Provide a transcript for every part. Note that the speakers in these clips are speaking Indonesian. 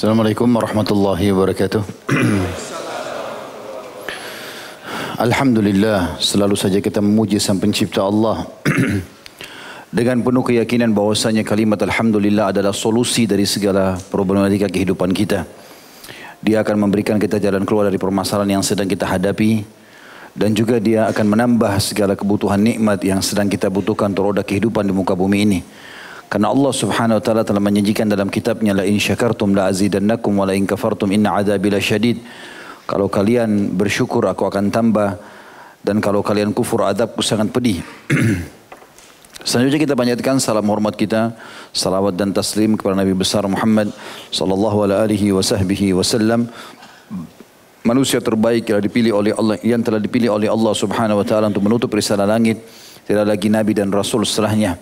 Assalamualaikum warahmatullahi wabarakatuh. Alhamdulillah, selalu saja kita memuji Sang Pencipta Allah dengan penuh keyakinan bahwasanya kalimat Alhamdulillah adalah solusi dari segala problematika kehidupan kita. Dia akan memberikan kita jalan keluar dari permasalahan yang sedang kita hadapi, dan juga dia akan menambah segala kebutuhan nikmat yang sedang kita butuhkan untuk roda kehidupan di muka bumi ini. Karena Allah Subhanahu wa taala telah menjanjikan dalam kitabnya, la in syakartum la azidannakum wa la in kafartum inna adzabi lasyadid. Kalau kalian bersyukur aku akan tambah, dan kalau kalian kufur adabku sangat pedih. Selanjutnya kita panjatkan salam hormat kita, salawat dan taslim kepada Nabi besar Muhammad sallallahu alaihi wasallam, manusia terbaik yang telah dipilih oleh Allah Subhanahu wa taala untuk menutup risalah langit. Tidak lagi nabi dan rasul setelahnya.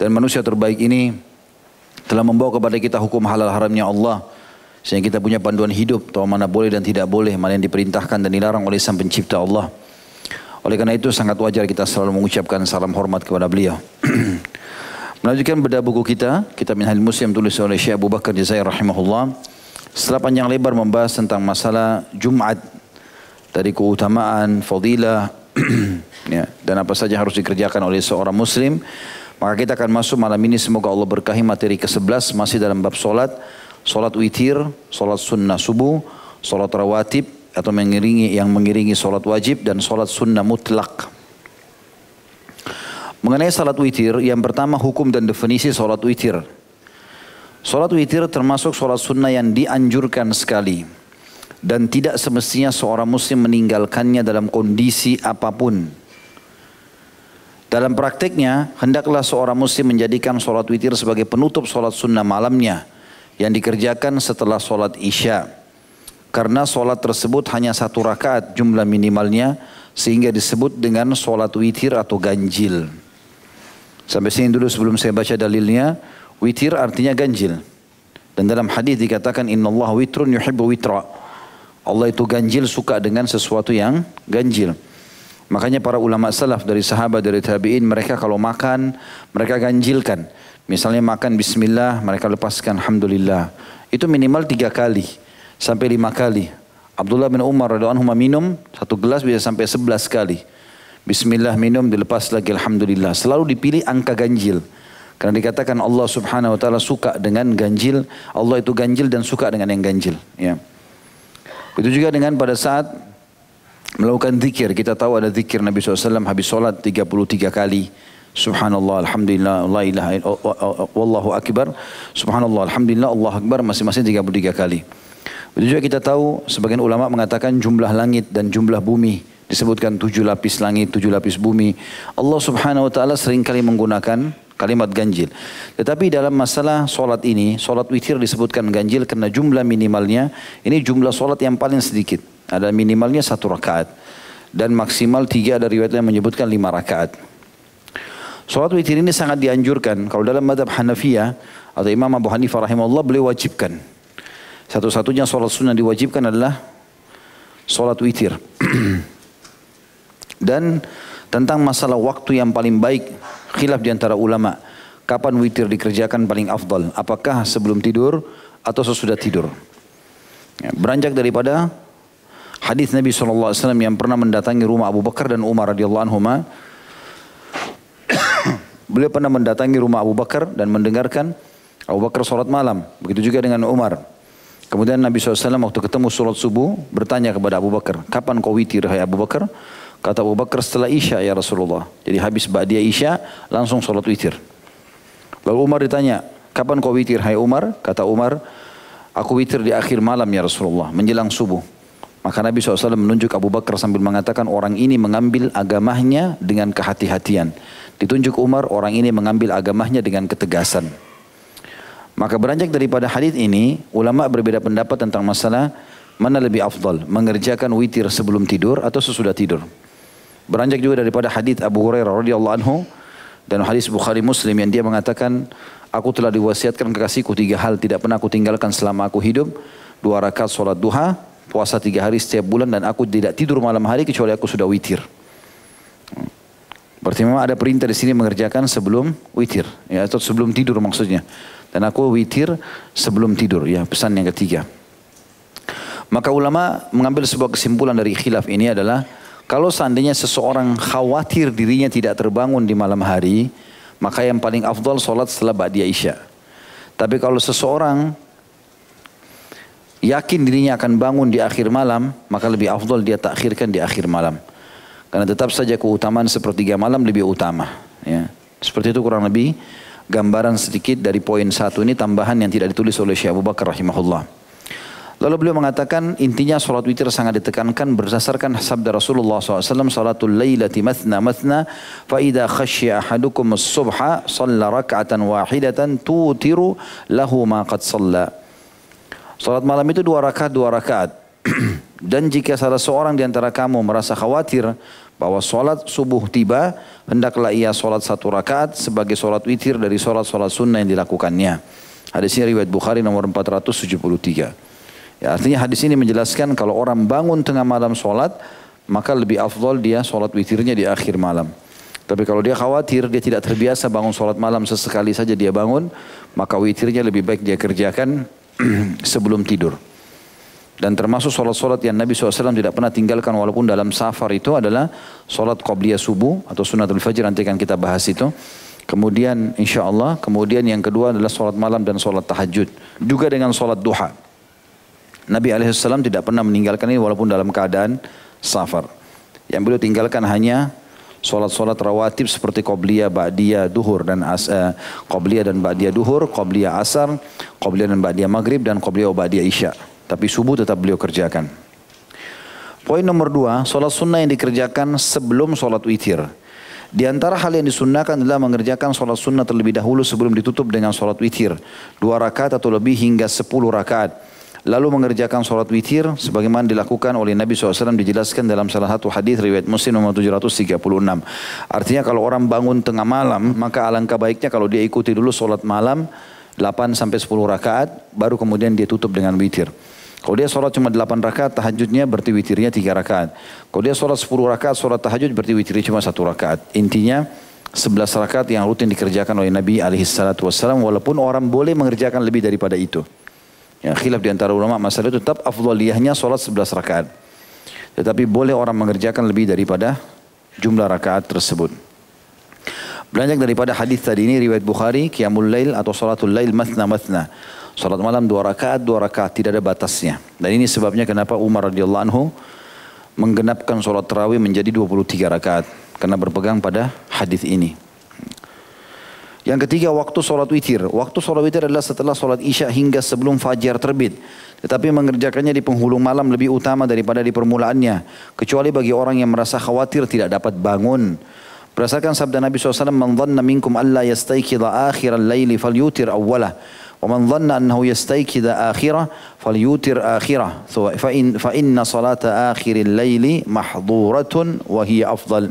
Dan manusia terbaik ini telah membawa kepada kita hukum halal haramnya Allah, sehingga kita punya panduan hidup, tahu mana boleh dan tidak boleh, mana yang diperintahkan dan dilarang oleh Sang Pencipta Allah. Oleh karena itu sangat wajar kita selalu mengucapkan salam hormat kepada beliau. Melanjutkan bedah buku kita, Kitab Minhajul Muslim tulis oleh Syekh Abu Bakar Jazair rahimahullah. Setelah panjang lebar membahas tentang masalah Jumat, dari keutamaan, fadilah, ya, dan apa saja harus dikerjakan oleh seorang muslim, maka kita akan masuk malam ini, semoga Allah berkahi materi ke-11 masih dalam bab solat. Solat witir, solat sunnah subuh, solat rawatib atau yang mengiringi solat wajib, dan solat sunnah mutlak. Mengenai solat witir, yang pertama hukum dan definisi solat witir. Solat witir termasuk solat sunnah yang dianjurkan sekali, dan tidak semestinya seorang muslim meninggalkannya dalam kondisi apapun. Dalam prakteknya, hendaklah seorang muslim menjadikan solat witir sebagai penutup solat sunnah malamnya yang dikerjakan setelah solat isya. Karena solat tersebut hanya 1 rakaat jumlah minimalnya, sehingga disebut dengan solat witir atau ganjil. Sampai sini dulu sebelum saya baca dalilnya. Witir artinya ganjil. Dan dalam hadis dikatakan, innallaha witrun yuhibbu witra. Allah itu ganjil, suka dengan sesuatu yang ganjil. Makanya para ulama salaf dari sahabat, dari tabi'in, mereka kalau makan, mereka ganjilkan. Misalnya makan bismillah, mereka lepaskan alhamdulillah. Itu minimal 3 kali sampai 5 kali. Abdullah bin Umar radhiyallahu anhu minum 1 gelas bisa sampai 11 kali. Bismillah minum, dilepas lagi alhamdulillah. Selalu dipilih angka ganjil. Karena dikatakan Allah Subhanahu wa taala suka dengan ganjil. Allah itu ganjil dan suka dengan yang ganjil, ya. Begitu juga dengan pada saat melakukan zikir. Kita tahu ada zikir Nabi SAW habis sholat 33 kali. Subhanallah, alhamdulillah, la ilaha illallah, wallahu akbar. Subhanallah, alhamdulillah, Allah akbar, masing-masing 33 kali. Begitu juga kita tahu, sebagian ulama mengatakan jumlah langit dan jumlah bumi. Disebutkan 7 lapis langit, 7 lapis bumi. Allah Subhanahu wa ta'ala seringkali menggunakan kalimat ganjil. Tetapi dalam masalah solat ini, solat witir disebutkan ganjil karena jumlah minimalnya, ini jumlah solat yang paling sedikit. Ada minimalnya 1 rakaat. Dan maksimal 3, ada riwayat yang menyebutkan 5 rakaat. Solat witir ini sangat dianjurkan. Kalau dalam madhab Hanafiyah atau Imam Abu Hanifah rahimahullah, beliau wajibkan. Satu-satunya solat sunnah diwajibkan adalah solat witir. Dan tentang masalah waktu yang paling baik, khilaf di antara ulama. Kapan witir dikerjakan paling afdal? Apakah sebelum tidur atau sesudah tidur? Ya, beranjak daripada hadis Nabi SAW yang pernah mendatangi rumah Abu Bakar dan Umar radhiyallahu anhuma. Beliau pernah mendatangi rumah Abu Bakar dan mendengarkan Abu Bakar sholat malam. Begitu juga dengan Umar. Kemudian Nabi SAW waktu ketemu sholat subuh bertanya kepada Abu Bakar, kapan kau witir hai Abu Bakar? Kata Abu Bakar, setelah isya ya Rasulullah. Jadi habis ba'diyah isya langsung sholat witir. Lalu Umar ditanya, kapan kau witir hai Umar? Kata Umar, aku witir di akhir malam ya Rasulullah, menjelang subuh. Maka Nabi SAW menunjuk Abu Bakar sambil mengatakan, orang ini mengambil agamanya dengan kehati-hatian. Ditunjuk Umar, orang ini mengambil agamanya dengan ketegasan. Maka beranjak daripada hadis ini, ulama berbeda pendapat tentang masalah mana lebih afdal, mengerjakan witir sebelum tidur atau sesudah tidur. Beranjak juga daripada hadis Abu Hurairah radhiyallahu anhu dan hadis Bukhari Muslim yang dia mengatakan, aku telah diwasiatkan kekasihku 3 hal tidak pernah aku tinggalkan selama aku hidup. 2 rakaat sholat duha, puasa 3 hari setiap bulan, dan aku tidak tidur malam hari kecuali aku sudah witir. Berarti memang ada perintah di sini mengerjakan sebelum witir, ya, atau sebelum tidur maksudnya. Dan aku witir sebelum tidur, ya pesan yang ketiga. Maka ulama mengambil sebuah kesimpulan dari khilaf ini adalah kalau seandainya seseorang khawatir dirinya tidak terbangun di malam hari, maka yang paling afdal solat setelah ba'diyah isya. Tapi kalau seseorang yakin dirinya akan bangun di akhir malam, maka lebih afdal dia takhirkan di akhir malam. Karena tetap saja keutamaan sepertiga malam lebih utama. Ya. Seperti itu kurang lebih gambaran sedikit dari poin 1 ini, tambahan yang tidak ditulis oleh Syekh Abu Bakar rahimahullah. Lalu beliau mengatakan intinya solat witir sangat ditekankan berdasarkan sabda Rasulullah SAW, salatul laylati mathna mathna, fa idha khashya ahadukum as-subha, salla rak'atan wahidatan tutiru lahu ma qad salla. Salat malam itu 2 rakaat. Dan jika salah seorang di antara kamu merasa khawatir bahwa salat subuh tiba, hendaklah ia salat 1 rakaat sebagai salat witir dari salat-salat sunnah yang dilakukannya. Hadis ini riwayat Bukhari nomor 473. Ya, artinya hadis ini menjelaskan kalau orang bangun tengah malam salat, maka lebih afdal dia salat witirnya di akhir malam. Tapi kalau dia khawatir, dia tidak terbiasa bangun salat malam, sesekali saja dia bangun, maka witirnya lebih baik dia kerjakan sebelum tidur. Dan termasuk solat-solat yang Nabi SAW tidak pernah tinggalkan walaupun dalam safar itu adalah solat qabliyah subuh atau sunatul fajr, nanti akan kita bahas itu. Kemudian insya Allah, kemudian yang kedua adalah solat malam dan solat tahajud. Juga dengan solat duha. Nabi SAW tidak pernah meninggalkan ini walaupun dalam keadaan safar. Yang beliau tinggalkan hanya solat-solat rawatib seperti qabliyah, ba'diyah, duhur dan qabliyah dan ba'diyah duhur, qabliyah asar, qabliyah dan ba'diyah maghrib dan qabliyah ba'diyah isya. Tapi subuh tetap beliau kerjakan. Poin nomor 2, solat sunnah yang dikerjakan sebelum solat witir. Di antara hal yang disunnahkan adalah mengerjakan solat sunnah terlebih dahulu sebelum ditutup dengan solat witir. 2 rakaat atau lebih hingga 10 rakaat. Lalu mengerjakan solat witir sebagaimana dilakukan oleh Nabi SAW, dijelaskan dalam salah satu hadis riwayat Muslim nomor 736. Artinya kalau orang bangun tengah malam, maka alangkah baiknya kalau dia ikuti dulu solat malam 8 sampai 10 rakaat, baru kemudian dia tutup dengan witir. Kalau dia solat cuma 8 rakaat, tahajudnya berarti witirnya 3 rakaat. Kalau dia solat 10 rakaat, solat tahajud berarti witirnya cuma 1 rakaat. Intinya 11 rakaat yang rutin dikerjakan oleh Nabi SAW, walaupun orang boleh mengerjakan lebih daripada itu. Ya, khilaf di antara ulama masalah itu, tetap afdaliyahnya solat 11 rakaat. Tetapi boleh orang mengerjakan lebih daripada jumlah rakaat tersebut. Beranjak daripada hadis tadi ini riwayat Bukhari, qiyamul lail atau salatul lail mathna mathna. Salat malam 2 rakaat, tidak ada batasnya. Dan ini sebabnya kenapa Umar radhiyallahu anhu menggenapkan salat tarawih menjadi 23 rakaat. Karena berpegang pada hadis ini. Yang ketiga, waktu solat witir. Waktu solat witir adalah setelah solat isya hingga sebelum fajar terbit. Tetapi mengerjakannya di penghulu malam lebih utama daripada di permulaannya. Kecuali bagi orang yang merasa khawatir tidak dapat bangun. Berdasarkan sabda Nabi SAW, "Man dhanna minkum alla yastayqidha akhiral laili falyutir awwalah. Wa man dhanna annahu yastayqidha akhirah falyutir akhirah. Fa inna salata akhiril laili mahdhuratun wa hiya afdal."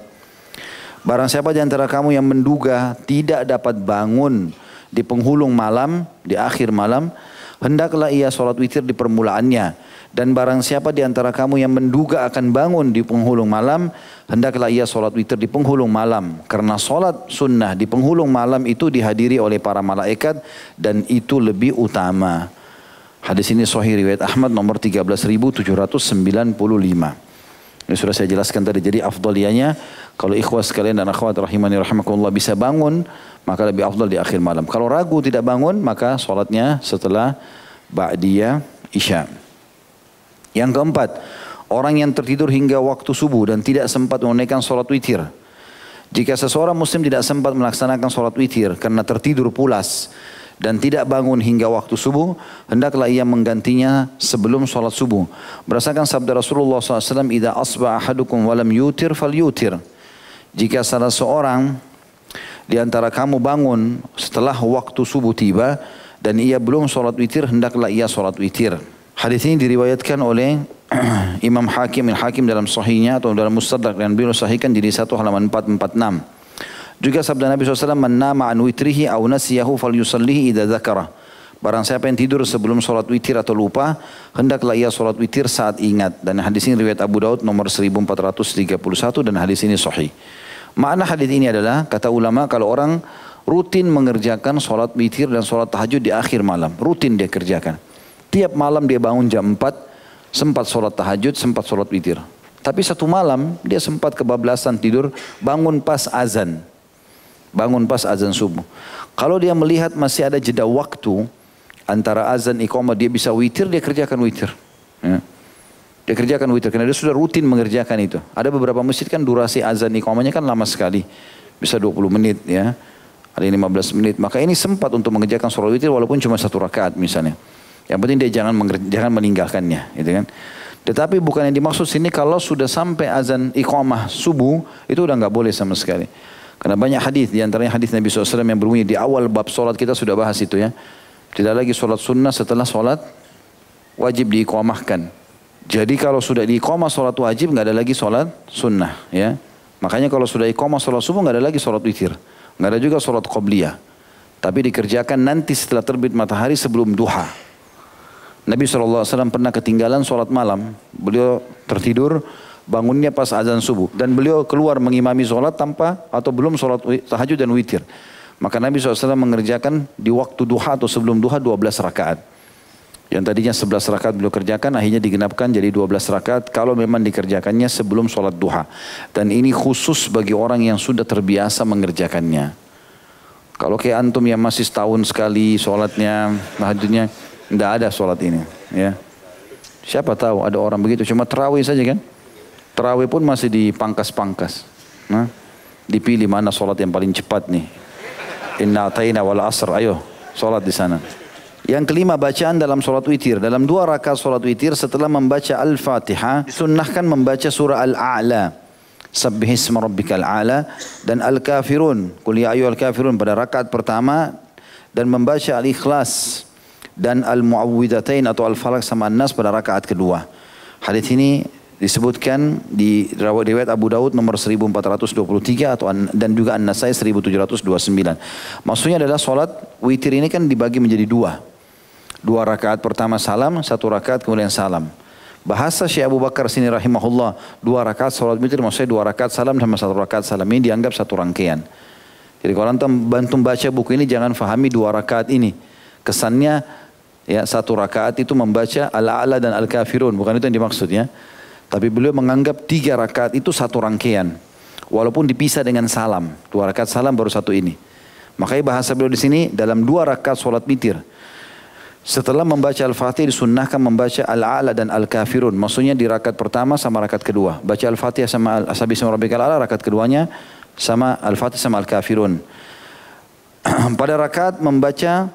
Barang siapa di antara kamu yang menduga tidak dapat bangun di penghulung malam, di akhir malam, hendaklah ia solat witir di permulaannya. Dan barang siapa di antara kamu yang menduga akan bangun di penghulung malam, hendaklah ia solat witir di penghulung malam. Karena solat sunnah di penghulung malam itu dihadiri oleh para malaikat dan itu lebih utama. Hadis ini sahih riwayat Ahmad nomor 13.795. Ini sudah saya jelaskan tadi. Jadi afdaliyahnya kalau ikhwas sekalian dan akhwat rahimani rahimakumullah bisa bangun, maka lebih afdal di akhir malam. Kalau ragu tidak bangun, maka sholatnya setelah ba'diyah isya. Yang keempat, orang yang tertidur hingga waktu subuh dan tidak sempat menunaikan sholat witir. Jika seseorang muslim tidak sempat melaksanakan sholat witir karena tertidur pulas dan tidak bangun hingga waktu subuh, hendaklah ia menggantinya sebelum sholat subuh. Berdasarkan sabda Rasulullah SAW, "Idza asbaha ahadukum walam yutir falyutir." Jika salah seorang di antara kamu bangun setelah waktu subuh tiba dan ia belum sholat witir, hendaklah ia sholat witir. Hadis ini diriwayatkan oleh Imam Hakim dalam sahihnya atau dalam Mustadrak, dan beliau sahihkan di 1 halaman 446. Juga sabda Nabi SAW, "Man nama an witrihi aw nasiyahu falyusallihi idza dzakara." Barang siapa yang tidur sebelum sholat witir atau lupa, hendaklah ia sholat witir saat ingat. Dan hadis ini riwayat Abu Daud nomor 1431 dan hadis ini sahih. Makna hadis ini adalah, kata ulama, kalau orang rutin mengerjakan sholat witir dan sholat tahajud di akhir malam. Rutin dia kerjakan. Tiap malam dia bangun jam 4, sempat sholat tahajud, sempat sholat witir. Tapi satu malam dia sempat kebablasan tidur, bangun pas azan. Bangun pas azan subuh. Kalau dia melihat masih ada jeda waktu antara azan iqamah dia bisa witir, dia kerjakan witir. Ya. Dia kerjakan witir karena dia sudah rutin mengerjakan itu. Ada beberapa masjid kan durasi azan iqamahnya kan lama sekali. Bisa 20 menit ya. Ada 15 menit. Maka ini sempat untuk mengerjakan sholat witir walaupun cuma 1 rakaat misalnya. Yang penting dia jangan meninggalkannya, gitu kan. Tetapi bukan yang dimaksud sini kalau sudah sampai azan iqamah subuh itu udah nggak boleh sama sekali. Karena banyak hadis, diantaranya hadis Nabi SAW yang berbunyi di awal bab sholat kita sudah bahas itu ya. Tidak lagi sholat sunnah setelah sholat wajib diiqamahkan. Jadi kalau sudah diiqamah sholat wajib nggak ada lagi sholat sunnah ya. Makanya kalau sudah iqamah sholat subuh nggak ada lagi sholat witir. Nggak ada juga sholat qobliyah. Tapi dikerjakan nanti setelah terbit matahari sebelum duha. Nabi SAW pernah ketinggalan sholat malam. Beliau tertidur, bangunnya pas azan subuh. Dan beliau keluar mengimami sholat tanpa atau belum sholat tahajud dan witir. Maka Nabi SAW mengerjakan di waktu duha atau sebelum duha 12 rakaat. Yang tadinya 11 rakaat beliau kerjakan akhirnya digenapkan jadi 12 rakaat kalau memang dikerjakannya sebelum sholat duha. Dan ini khusus bagi orang yang sudah terbiasa mengerjakannya. Kalau kayak antum yang masih setahun sekali sholatnya, tahajudnya, tidak ada sholat ini. Ya. Siapa tahu ada orang begitu, cuma tarawih saja kan. Tarawih pun masih dipangkas-pangkas. Nah, dipilih mana sholat yang paling cepat nih. Inna atayna wal asr, ayo sholat di sana. Yang kelima bacaan dalam sholat witir. Dalam 2 rakaat sholat witir setelah membaca Al-Fatihah, disunnahkan membaca surah Al-A'la. Sabbihisma rabbikal a'la dan Al-Kafirun. Qul ya ayyuhal kafirun pada rakaat pertama. Dan membaca Al-Ikhlas dan Al-Mu'awwidhatain atau Al-Falaq sama An-Nas pada rakaat kedua. Hadis ini disebutkan di riwayat Abu Daud nomor 1423 atau dan juga An-Nasai 1729. Maksudnya adalah sholat witir ini kan dibagi menjadi 2 rakaat pertama salam, 1 rakaat kemudian salam. Bahasa Syekh Abu Bakar sini rahimahullah, 2 rakaat sholat witir maksudnya 2 rakaat salam sama 1 rakaat salam. Ini dianggap 1 rangkaian. Jadi kalau antum bantu baca buku ini jangan fahami 2 rakaat ini. Kesannya ya 1 rakaat itu membaca Al-A'la dan Al-Kafirun, bukan itu yang dimaksud ya. Tapi beliau menganggap 3 rakaat itu 1 rangkaian. Walaupun dipisah dengan salam. 2 rakaat salam baru 1 ini. Makanya bahasa beliau di sini dalam 2 rakaat sholat witir. Setelah membaca Al-Fatihah disunnahkan membaca Al-A'la dan Al-Kafirun. Maksudnya di rakaat pertama sama rakaat kedua. Baca Al-Fatihah sama Sabbihisma rabbikal a'la, rakaat keduanya sama Al-Fatihah sama Al-Kafirun. Pada rakaat membaca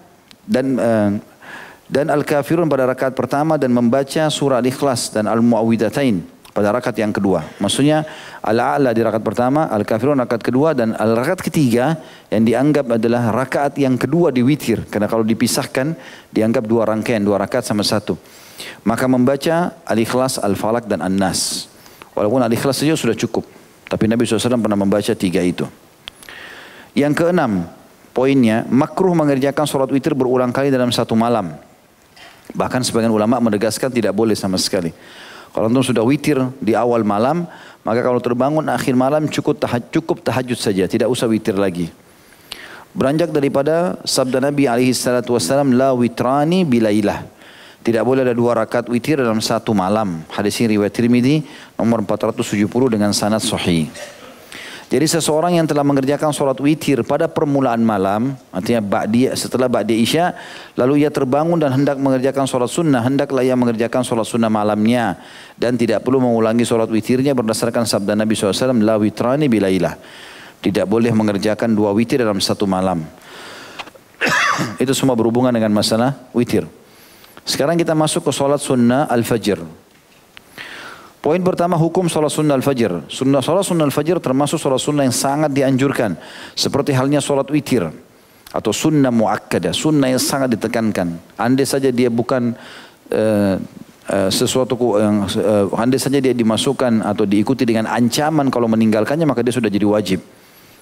dan Al-Kafirun pada rakaat pertama dan membaca surah Al-Ikhlas dan Al-Mu'awwidhatain pada rakaat yang kedua. Maksudnya Al-A'la di rakaat pertama, Al-Kafirun rakaat kedua dan rakaat ketiga yang dianggap adalah rakaat yang kedua di witir. Karena kalau dipisahkan dianggap 2 rangkaian, 2 rakaat sama 1. Maka membaca Al-Ikhlas, Al-Falaq dan An-Nas. Walaupun Al-Ikhlas saja sudah cukup. Tapi Nabi SAW pernah membaca 3 itu. Yang keenam, poinnya makruh mengerjakan sholat witir berulang kali dalam 1 malam. Bahkan sebagian ulama menegaskan tidak boleh sama sekali. Kalau antum sudah witir di awal malam, maka kalau terbangun akhir malam cukup tahajud saja, tidak usah witir lagi. Beranjak daripada sabda Nabi SAW, la witrani bilailah. Tidak boleh ada 2 rakaat witir dalam 1 malam. Hadis ini riwayat Tirmidzi nomor 470 dengan sanad sahih. Jadi seseorang yang telah mengerjakan sholat witir pada permulaan malam, artinya setelah ba'di isya, lalu ia terbangun dan hendak mengerjakan sholat sunnah, hendaklah ia mengerjakan sholat sunnah malamnya. Dan tidak perlu mengulangi sholat witirnya berdasarkan sabda Nabi SAW, la witrani bilailah. Tidak boleh mengerjakan 2 witir dalam 1 malam. Itu semua berhubungan dengan masalah witir. Sekarang kita masuk ke sholat sunnah al-fajr. Poin pertama hukum sholat sunnah al-fajr. Sholat sunnah al-fajr termasuk sholat sunnah yang sangat dianjurkan. Seperti halnya sholat witir. Atau sunnah mu'akkadah. Sunnah yang sangat ditekankan. Andai saja dia bukan sesuatu yang andai saja dia dimasukkan atau diikuti dengan ancaman kalau meninggalkannya maka dia sudah jadi wajib.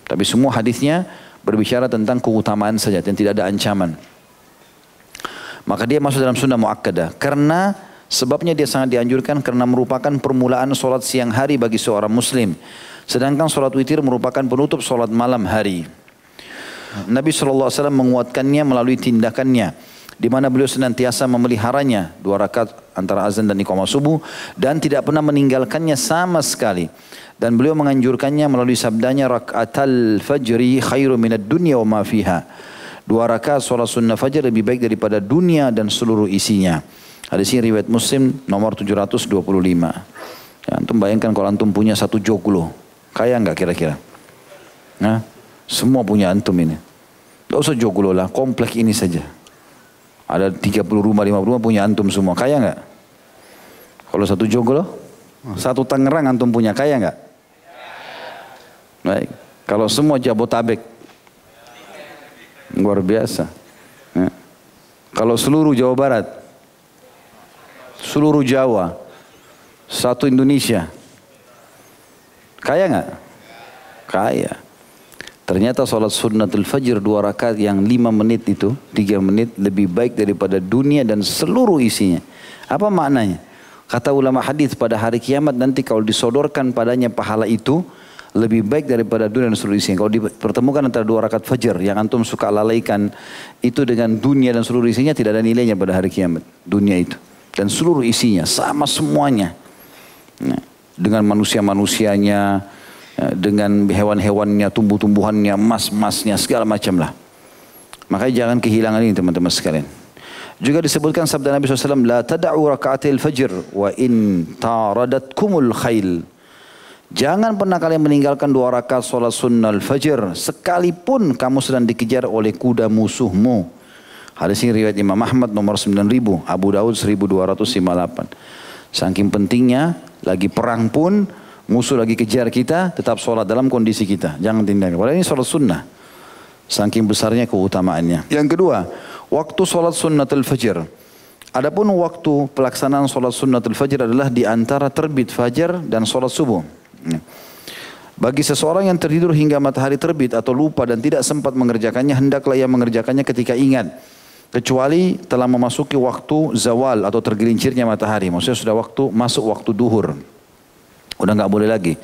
Tapi semua hadisnya berbicara tentang keutamaan saja dan tidak ada ancaman. Maka dia masuk dalam sunnah mu'akkadah. Karena sebabnya dia sangat dianjurkan karena merupakan permulaan sholat siang hari bagi seorang muslim. Sedangkan sholat witir merupakan penutup sholat malam hari. Nabi SAW menguatkannya melalui tindakannya, di mana beliau senantiasa memeliharanya 2 rakaat antara azan dan iqamah subuh dan tidak pernah meninggalkannya sama sekali. Dan beliau menganjurkannya melalui sabdanya, rakaatal fajri khairu minad dunya wa ma fiha. 2 rakaat salat sunnah fajar lebih baik daripada dunia dan seluruh isinya. Hadis ini riwayat Muslim nomor 725. Ya, antum bayangkan kalau antum punya 1 joglo, kaya enggak kira-kira? Nah, semua punya antum ini. Tidak usah joglo lah, komplek ini saja. Ada 30 rumah, 50 rumah punya antum semua, kaya enggak? Kalau 1 joglo, 1 Tangerang antum punya, kaya enggak? Baik. Kalau semua Jabotabek, luar biasa. Ya. Kalau seluruh Jawa Barat, seluruh Jawa, 1 Indonesia, kaya nggak? Kaya. Ternyata sholat sunnatul fajr 2 rakaat yang 5 menit itu, 3 menit lebih baik daripada dunia dan seluruh isinya. Apa maknanya? Kata ulama hadis, pada hari kiamat nanti kalau disodorkan padanya pahala itu lebih baik daripada dunia dan seluruh isinya. Kalau dipertemukan antara 2 rakaat fajar yang antum suka lalaikan itu dengan dunia dan seluruh isinya, tidak ada nilainya pada hari kiamat. Dunia itu dan seluruh isinya sama semuanya. Dengan manusia-manusianya, dengan hewan-hewannya, tumbuh-tumbuhannya, emas-emasnya, segala macam lah. Makanya jangan kehilangan ini teman-teman sekalian. Juga disebutkan sabda Nabi SAW, la tada'u raka'atil fajr wa in taradatkumul khail. Jangan pernah kalian meninggalkan 2 rakaat salat sunnah fajr sekalipun kamu sedang dikejar oleh kuda musuhmu. Hadis ini riwayat Imam Ahmad nomor 9000, Abu Daud 1258. Saking pentingnya, lagi perang pun, musuh lagi kejar kita, tetap sholat dalam kondisi kita. Jangan tinggalkan. Padahal ini sholat sunnah. Saking besarnya keutamaannya. Yang kedua, waktu sholat sunnatul fajr. Adapun waktu pelaksanaan sholat sunnatul fajr adalah di antara terbit fajar dan sholat subuh. Bagi seseorang yang tertidur hingga matahari terbit atau lupa dan tidak sempat mengerjakannya, hendaklah ia mengerjakannya ketika ingat. Kecuali telah memasuki waktu zawal atau tergelincirnya matahari. Maksudnya sudah masuk waktu duhur. Udah nggak boleh lagi.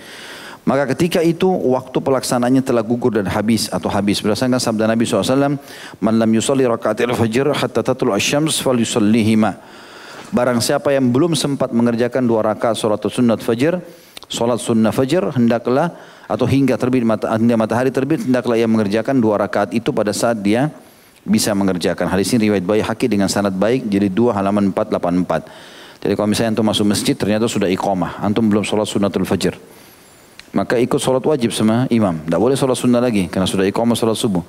Maka ketika itu waktu pelaksanaannya telah gugur dan habis atau habis. Berdasarkan sabda Nabi SAW, Man lam yusalli raka'atil fajr hatta tatul asyams fal yusallihima. Barang siapa yang belum sempat mengerjakan 2 rakaat salat sunnat fajr, salat sunnah fajr, hendaklah atau hingga matahari terbit, hendaklah ia mengerjakan 2 rakaat itu pada saat dia bisa mengerjakan. Hadis ini riwayat Baihaqi dengan sanad baik, jadi 2 halaman 484. Jadi kalau misalnya antum masuk masjid ternyata sudah iqamah, antum belum sholat sunnatul fajr, maka ikut sholat wajib sama imam. Tidak boleh sholat sunnah lagi karena sudah iqamah sholat subuh.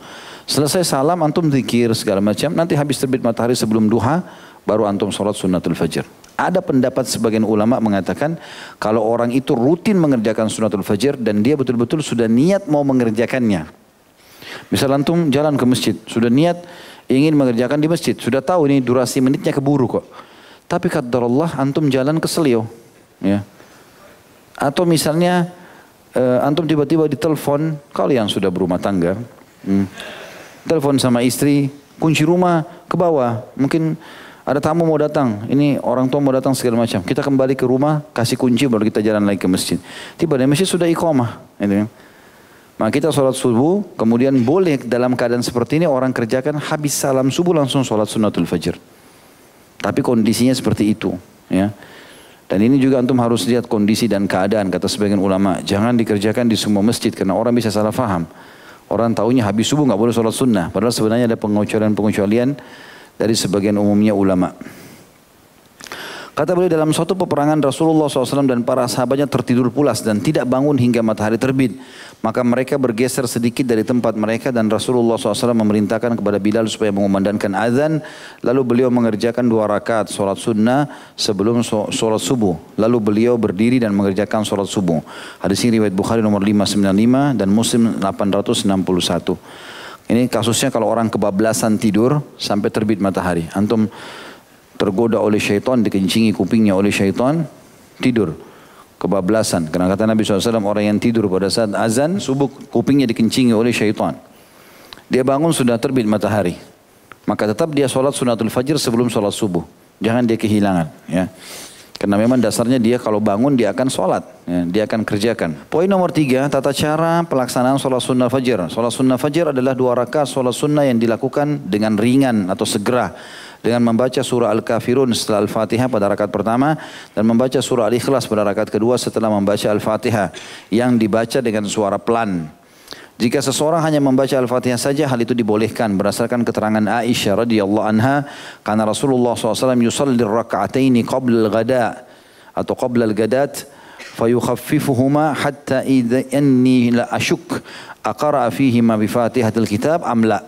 Selesai salam antum zikir segala macam, nanti habis terbit matahari sebelum duha baru antum sholat sunnatul fajr. Ada pendapat sebagian ulama mengatakan kalau orang itu rutin mengerjakan sunnatul fajr dan dia betul-betul sudah niat mau mengerjakannya. Misal antum jalan ke masjid, sudah niat ingin mengerjakan di masjid, sudah tahu ini durasi menitnya keburu kok. Tapi qadarullah antum jalan ke Selio, ya. Atau misalnya antum tiba-tiba ditelepon, kalian sudah berumah tangga, telepon sama istri, kunci rumah ke bawah, mungkin ada tamu mau datang, ini orang tua mau datang segala macam. Kita kembali ke rumah, kasih kunci baru kita jalan lagi ke masjid. Tiba di masjid sudah iqamah, gitu. Maka kita sholat subuh, kemudian boleh dalam keadaan seperti ini orang kerjakan habis salam subuh langsung sholat sunnatul fajr. Tapi kondisinya seperti itu, ya. Dan ini juga antum harus lihat kondisi dan keadaan, kata sebagian ulama. Jangan dikerjakan di semua masjid karena orang bisa salah faham. Orang taunya habis subuh nggak boleh sholat sunnah. Padahal sebenarnya ada pengecualian dari sebagian umumnya ulama. Kata beliau, dalam suatu peperangan Rasulullah SAW dan para sahabatnya tertidur pulas dan tidak bangun hingga matahari terbit. Maka mereka bergeser sedikit dari tempat mereka dan Rasulullah SAW memerintahkan kepada Bilal supaya mengumandangkan azan. Lalu beliau mengerjakan 2 rakaat sholat sunnah sebelum sholat subuh. Lalu beliau berdiri dan mengerjakan sholat subuh. Hadis ini riwayat Bukhari nomor 595 dan Muslim 861. Ini kasusnya kalau orang kebablasan tidur sampai terbit matahari. Antum tergoda oleh syaitan, dikencingi kupingnya oleh syaitan, tidur, kebablasan. Karena kata Nabi SAW, orang yang tidur pada saat azan, subuh kupingnya dikencingi oleh syaitan. Dia bangun sudah terbit matahari. Maka tetap dia sholat sunnatul fajr sebelum sholat subuh. Jangan dia kehilangan. Ya. Karena memang dasarnya dia kalau bangun dia akan sholat, ya, dia akan kerjakan. Poin nomor 3, tata cara pelaksanaan sholat sunnah fajr. Sholat sunnah fajr adalah 2 rakaat sholat sunnah yang dilakukan dengan ringan atau segera. Dengan membaca surah Al-Kafirun setelah Al-Fatihah pada rakaat pertama. Dan membaca surah Al-Ikhlas pada rakaat kedua setelah membaca Al-Fatihah. Yang dibaca dengan suara pelan. Jika seseorang hanya membaca Al-Fatihah saja, hal itu dibolehkan berdasarkan keterangan Aisyah radhiyallahu anha, karena Rasulullah SAW yusalli raka'ataini qabla al-ghada atau qabla al-ghadat fayukhaffifuhuma hatta idza anni la asyuk aqra'a fihima bi Fatihatil kitab am la.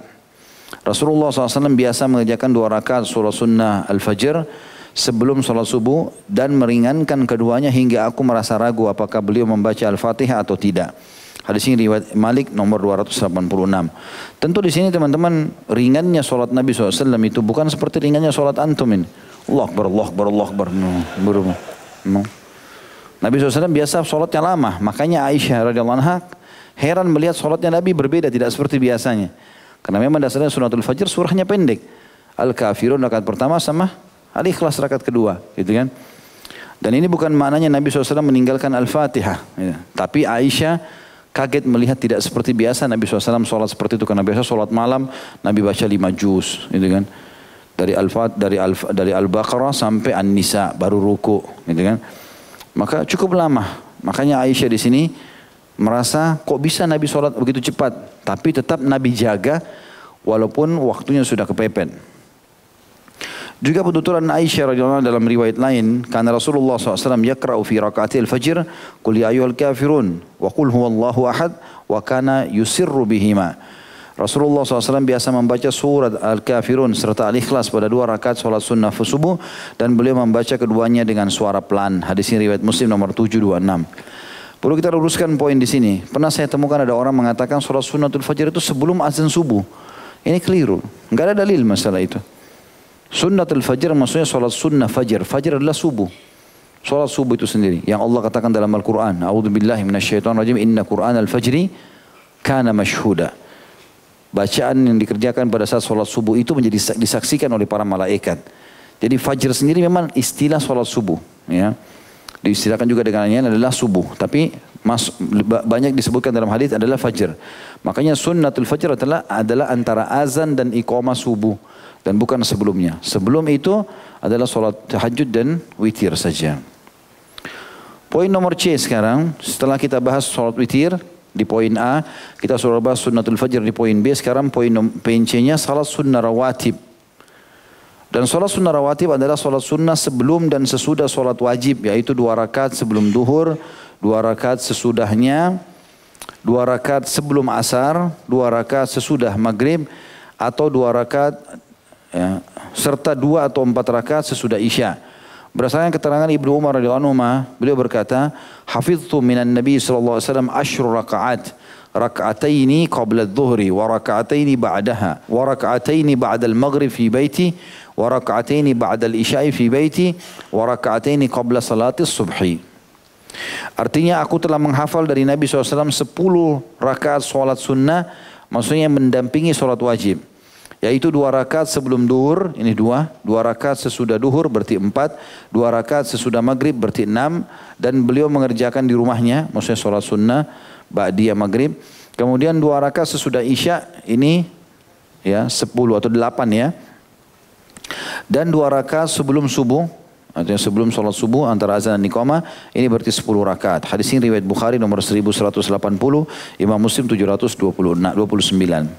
Rasulullah SAW biasa mengerjakan 2 rakaat surah sunnah Al-Fajr sebelum sholat subuh dan meringankan keduanya hingga aku merasa ragu apakah beliau membaca Al-Fatihah atau tidak. Hadis ini riwayat Malik nomor 286. Tentu di sini teman-teman, ringannya sholat Nabi SAW itu bukan seperti ringannya sholat antum ini. Allah Akbar, Allah Akbar, Allah Akbar. No. Nabi SAW biasa sholatnya lama. Makanya Aisyah radhiyallahu anha heran melihat sholatnya Nabi berbeda, tidak seperti biasanya. Karena memang dasarnya sunatul fajr surahnya pendek. Al-Kafirun rakaat pertama sama Al-Ikhlas rakaat kedua. Gitu kan. Dan ini bukan maknanya Nabi SAW meninggalkan Al-Fatihah. Ya. Tapi Aisyah kaget melihat tidak seperti biasa Nabi SAW sholat seperti itu. Karena biasa sholat malam Nabi baca 5 juz, gitu kan. Dari Al-Baqarah sampai An-Nisa baru ruku, gitu kan. Maka cukup lama. Makanya Aisyah di sini merasa kok bisa Nabi sholat begitu cepat. Tapi tetap Nabi jaga walaupun waktunya sudah kepepet. Juga penuturan Aisyah radhiyallahu anha dalam riwayat lain, karena Rasulullah SAW yaqra'u fi raka'atil fajr qul ya ayyuhal kafirun wa qul huwallahu ahad wa kana yusirru bihima. Rasulullah SAW biasa membaca surat Al-Kafirun serta Al-Ikhlas pada 2 rakaat salat sunnah subuh dan beliau membaca keduanya dengan suara pelan. Hadis ini riwayat Muslim nomor 726. Perlu kita luruskan poin di sini. Pernah saya temukan ada orang mengatakan salat sunnatul fajr itu sebelum azan subuh. Ini keliru. Enggak ada dalil masalah itu. Sunnatul fajr maksudnya sholat sunnah fajr. Fajr adalah subuh. Sholat subuh itu sendiri. Yang Allah katakan dalam Al-Quran. A'udzubillahi minasyaitonirrajim. Inna Qur'an al-fajri kana mashhuda. Bacaan yang dikerjakan pada saat sholat subuh itu menjadi disaksikan oleh para malaikat. Jadi fajr sendiri memang istilah sholat subuh. Ya. Diistilahkan juga dengannya adalah subuh. Tapi banyak disebutkan dalam hadis adalah fajr. Makanya sunnatul fajr adalah antara azan dan iqamah subuh. Dan bukan sebelumnya. Sebelum itu adalah sholat tahajud dan witir saja. Poin nomor C sekarang. Setelah kita bahas sholat witir di poin A. Kita sudah bahas sunnatul fajr di poin B. Sekarang poin C-nya salat sunnah rawatib. Dan sholat sunnah rawatib adalah sholat sunnah sebelum dan sesudah sholat wajib. Yaitu 2 rakaat sebelum duhur. 2 rakaat sesudahnya. 2 rakaat sebelum asar. 2 rakaat sesudah maghrib. Atau 2 rakaat ya, serta 2 atau 4 rakaat sesudah isya. Berdasarkan keterangan Ibnu Umar radhiyallahu anhu, beliau berkata, "Hafiztu minan Nabi sallallahu alaihi wasallam 10 rakaat, rak'ataini qabla adh-dhuhri wa rak'ataini ba'daha, wa rak'ataini ba'da al-maghrib fi baiti, wa rak'ataini ba'da al-isya'i fi baiti, wa rak'ataini qabla salati subhi." Artinya aku telah menghafal dari Nabi SAW 10 rakaat sholat sunnah, maksudnya mendampingi sholat wajib. Yaitu 2 rakaat sebelum duhur, ini 2 rakaat sesudah duhur berarti 4, 2 rakaat sesudah maghrib berarti 6, dan beliau mengerjakan di rumahnya, maksudnya sholat sunnah, ba'diyah maghrib. Kemudian 2 rakaat sesudah isya, ini ya 10 atau 8 ya. Dan 2 rakaat sebelum subuh, artinya sebelum sholat subuh antara azan dan iqamah, ini berarti 10 rakaat. Hadis ini riwayat Bukhari nomor 1180, Imam Muslim 729.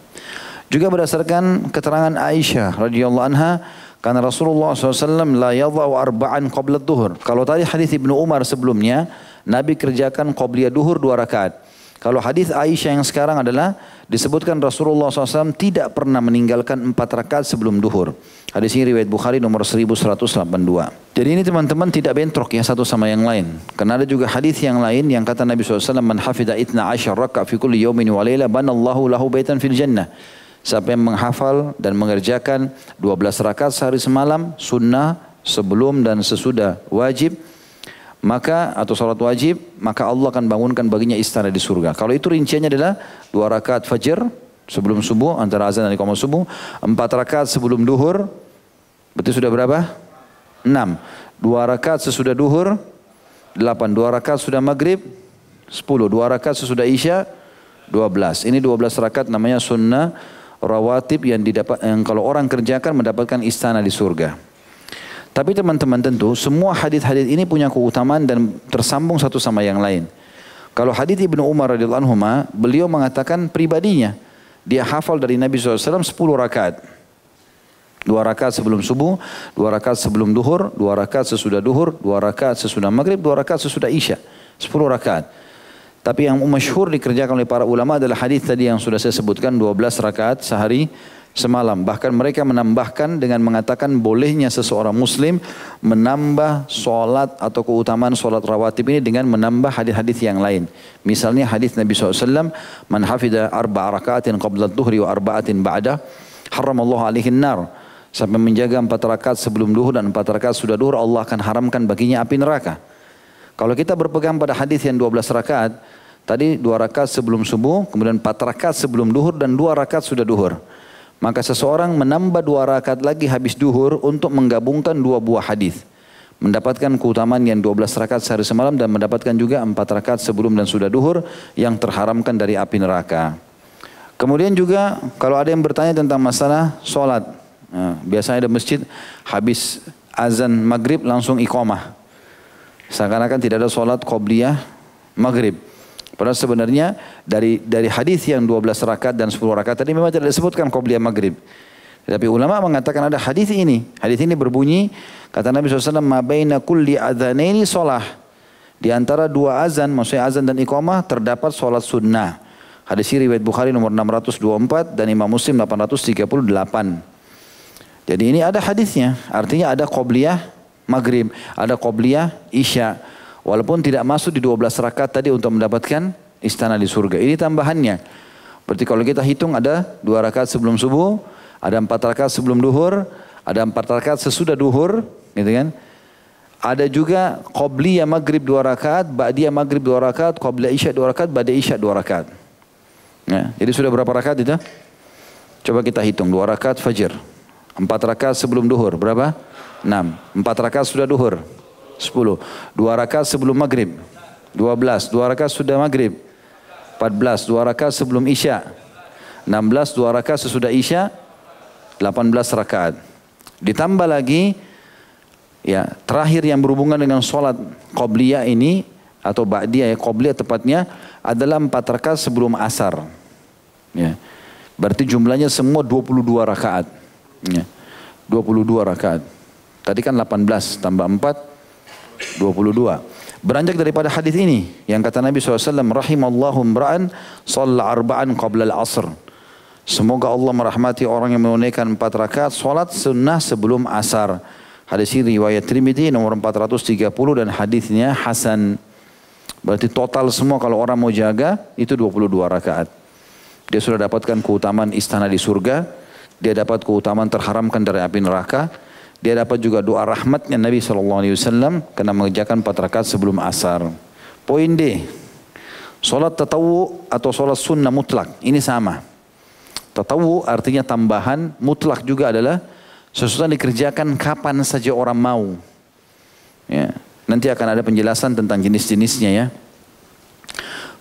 Juga berdasarkan keterangan Aisyah radhiyallahu anha, karena Rasulullah SAW la yadha'u arba'an qabla duhur. Kalau tadi hadis Ibnu Umar sebelumnya, Nabi kerjakan qabliyah duhur 2 rakaat. Kalau hadis Aisyah yang sekarang adalah disebutkan Rasulullah SAW tidak pernah meninggalkan 4 rakaat sebelum duhur. Hadis ini riwayat Bukhari nomor 1182. Jadi ini teman-teman tidak bentrok ya satu sama yang lain. Karena ada juga hadis yang lain yang kata Nabi SAW, man hafidha 12 rakaat fi kulli yawmin wa layla banallahu lahu baitan fil jannah. Siapa yang menghafal dan mengerjakan 12 rakaat sehari semalam, sunnah sebelum dan sesudah wajib, maka atau salat wajib, maka Allah akan bangunkan baginya istana di surga. Kalau itu rinciannya adalah 2 rakaat fajr sebelum subuh, antara azan dan iqamah subuh, 4 rakaat sebelum duhur, berarti sudah berapa? 6. 2 rakaat sesudah duhur, 8. 2 rakaat sudah maghrib, 10. 2 rakaat sesudah isya, 12. Ini 12 rakaat namanya sunnah rawatib yang kalau orang kerjakan mendapatkan istana di surga. Tapi teman-teman tentu semua hadis-hadis ini punya keutamaan dan tersambung satu sama yang lain. Kalau hadis Ibnu Umar radhiyallahu anhu, beliau mengatakan pribadinya dia hafal dari Nabi SAW 10 rakaat. 2 rakaat sebelum subuh, 2 rakaat sebelum duhur, 2 rakaat sesudah duhur, 2 rakaat sesudah maghrib, 2 rakaat sesudah isya. 10 rakaat. Tapi yang masyhur dikerjakan oleh para ulama adalah hadis tadi yang sudah saya sebutkan, 12 rakaat sehari semalam. Bahkan mereka menambahkan dengan mengatakan bolehnya seseorang muslim menambah solat atau keutamaan solat rawatib ini dengan menambah hadis-hadis yang lain. Misalnya hadis Nabi SAW, man hafidha 4 rakaatin qabla dhuhri wa 4 ba'dah, haramallahu alaihin nar. Sampai menjaga 4 rakaat sebelum duhur dan 4 rakaat sudah duhur, Allah akan haramkan baginya api neraka. Kalau kita berpegang pada hadis yang 12 rakaat, tadi 2 rakaat sebelum subuh, kemudian 4 rakaat sebelum duhur dan 2 rakaat sudah duhur. Maka seseorang menambah 2 rakaat lagi habis duhur untuk menggabungkan 2 buah hadis. Mendapatkan keutamaan yang 12 rakaat sehari semalam dan mendapatkan juga 4 rakaat sebelum dan sudah duhur yang terharamkan dari api neraka. Kemudian juga kalau ada yang bertanya tentang masalah sholat. Nah, biasanya ada masjid habis azan maghrib langsung iqamah. Seakan-akan tidak ada sholat qobliyah maghrib. Padahal sebenarnya dari hadis yang 12 rakaat dan 10 rakaat tadi memang tidak disebutkan qobliyah maghrib. Tapi ulama mengatakan ada hadis ini. Hadis ini berbunyi, kata Nabi SAW, ma baina kulli adzanaini sholah. Di antara 2 azan, maksudnya azan dan iqamah, terdapat sholat sunnah. Hadis ini riwayat Bukhari nomor 624 dan Imam Muslim 838. Jadi ini ada hadisnya, artinya ada qobliyah maghrib, ada qobliyah isya. Walaupun tidak masuk di 12 rakaat tadi untuk mendapatkan istana di surga. Ini tambahannya. Berarti kalau kita hitung ada 2 rakaat sebelum subuh, ada 4 rakaat sebelum duhur, ada 4 rakaat sesudah duhur, gitu kan? Ada juga qobliyah maghrib 2 rakaat, ba'diyah maghrib 2 rakaat, qobliyah isya 2 rakaat, ba'diyah isya 2 rakaat. Ya, jadi sudah berapa rakaat itu? Coba kita hitung, 2 rakaat fajr. 4 rakaat sebelum duhur, berapa? 6. 4 rakaat sudah duhur, 10. 2 rakaat sebelum maghrib, 12. 2 rakaat sudah maghrib, 14. 2 rakaat sebelum isya, 16. 2 rakaat sesudah isya, 18 rakaat. Ditambah lagi, ya terakhir yang berhubungan dengan sholat qobliyah ini, atau ba'diyah ya, qobliyah tepatnya, adalah 4 rakaat sebelum asar. Ya. Berarti jumlahnya semua 22 rakaat. Ya. 22 rakaat. Tadi kan 18 tambah 4, 22. Beranjak daripada hadis ini yang kata Nabi SAW, rahimallahu imra'an shalla arba'an qabla al-asr. Semoga Allah merahmati orang yang menunaikan 4 rakaat salat sunnah sebelum asar. Hadis ini riwayat Tirmidzi nomor 430 dan hadisnya hasan. Berarti total semua kalau orang mau jaga itu 22 rakaat. Dia sudah dapatkan keutamaan istana di surga. Dia dapat keutamaan terharamkan dari api neraka. Dia dapat juga doa rahmatnya Nabi SAW karena mengerjakan 4 rakaat sebelum asar. Poin D, solat tatawu atau solat sunnah mutlak ini sama. Tatawu artinya tambahan, mutlak juga adalah sesuatu yang dikerjakan kapan saja orang mau. Ya, nanti akan ada penjelasan tentang jenis-jenisnya ya.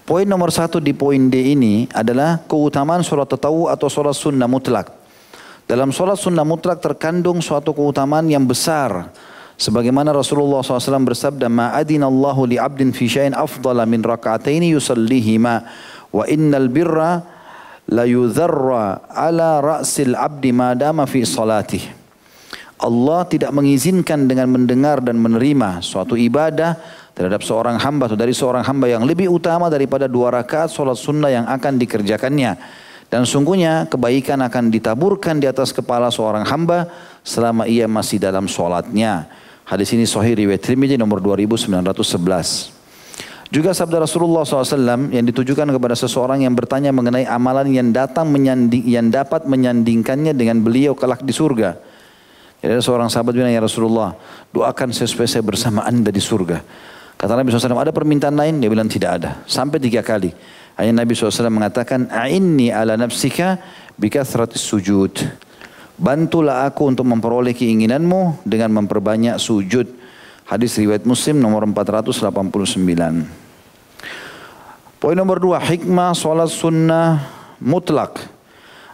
Poin nomor 1 di poin D ini adalah keutamaan solat tatawu atau solat sunnah mutlak. Dalam solat sunnah mutlak terkandung suatu keutamaan yang besar. Sebagaimana Rasulullah SAW bersabda, ma adinallahu li'abdin fi syai'in afdala min raka'ataini yusallihima wa innal birra la yudharra ala ra'sil abdi madama fi salatih. Allah tidak mengizinkan dengan mendengar dan menerima suatu ibadah terhadap seorang hamba atau dari seorang hamba yang lebih utama daripada 2 rakaat solat sunnah yang akan dikerjakannya. Dan sungguhnya kebaikan akan ditaburkan di atas kepala seorang hamba selama ia masih dalam sholatnya. Hadis ini sahih riwayat Tirmidzi nomor 2911. Juga sabda Rasulullah SAW yang ditujukan kepada seseorang yang bertanya mengenai amalan yang dapat menyandingkannya dengan beliau kelak di surga. Jadi ada seorang sahabat bilang, ya Rasulullah, doakan saya supaya saya bersama Anda di surga. Kata Nabi SAW, ada permintaan lain? Dia bilang tidak ada. Sampai 3 kali. Hanya Nabi SAW mengatakan, a'inni ala nafsika bikathratis sujud. Bantulah aku untuk memperoleh keinginanmu dengan memperbanyak sujud. Hadis riwayat Muslim nomor 489. Poin nomor 2, hikmah sholat sunnah mutlak.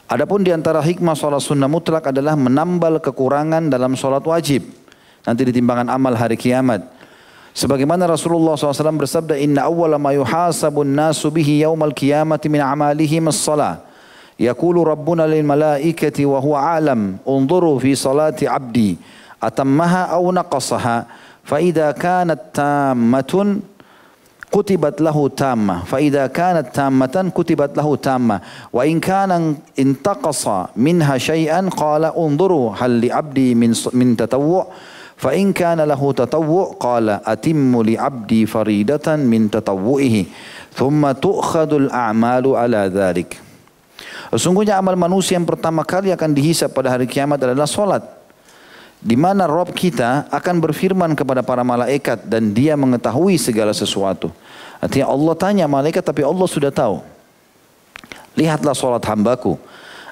Adapun di antara hikmah sholat sunnah mutlak adalah menambal kekurangan dalam sholat wajib. Nanti di timbangan amal hari kiamat. Sebagaimana Rasulullah SAW bersabda, Inna awwala ma yuhasabun nasu bihi yawmal qiyamati min amalihim as-salah. Yaqulu Rabbuna lil malaikati wa huwa a'lam, unzuru fi salati abdi, atammaha aw naqasaha, fa idza kanat tammatun kutibat lahu tammah, fa idza kanat tammatan kutibat lahu tammah, wa in kana intaqasa minha syai'an qala unzuru hal li abdi min tatawwu'. فإن كان له تطوع قال أتم لعبدي فريدة من تطوعه ثم تؤخذ الأعمال على ذلك. Sesungguhnya amal manusia yang pertama kali akan dihisab pada hari kiamat adalah solat, di mana Rabb kita akan berfirman kepada para malaikat dan Dia mengetahui segala sesuatu. Artinya Allah tanya malaikat, tapi Allah sudah tahu. Lihatlah solat hambaku,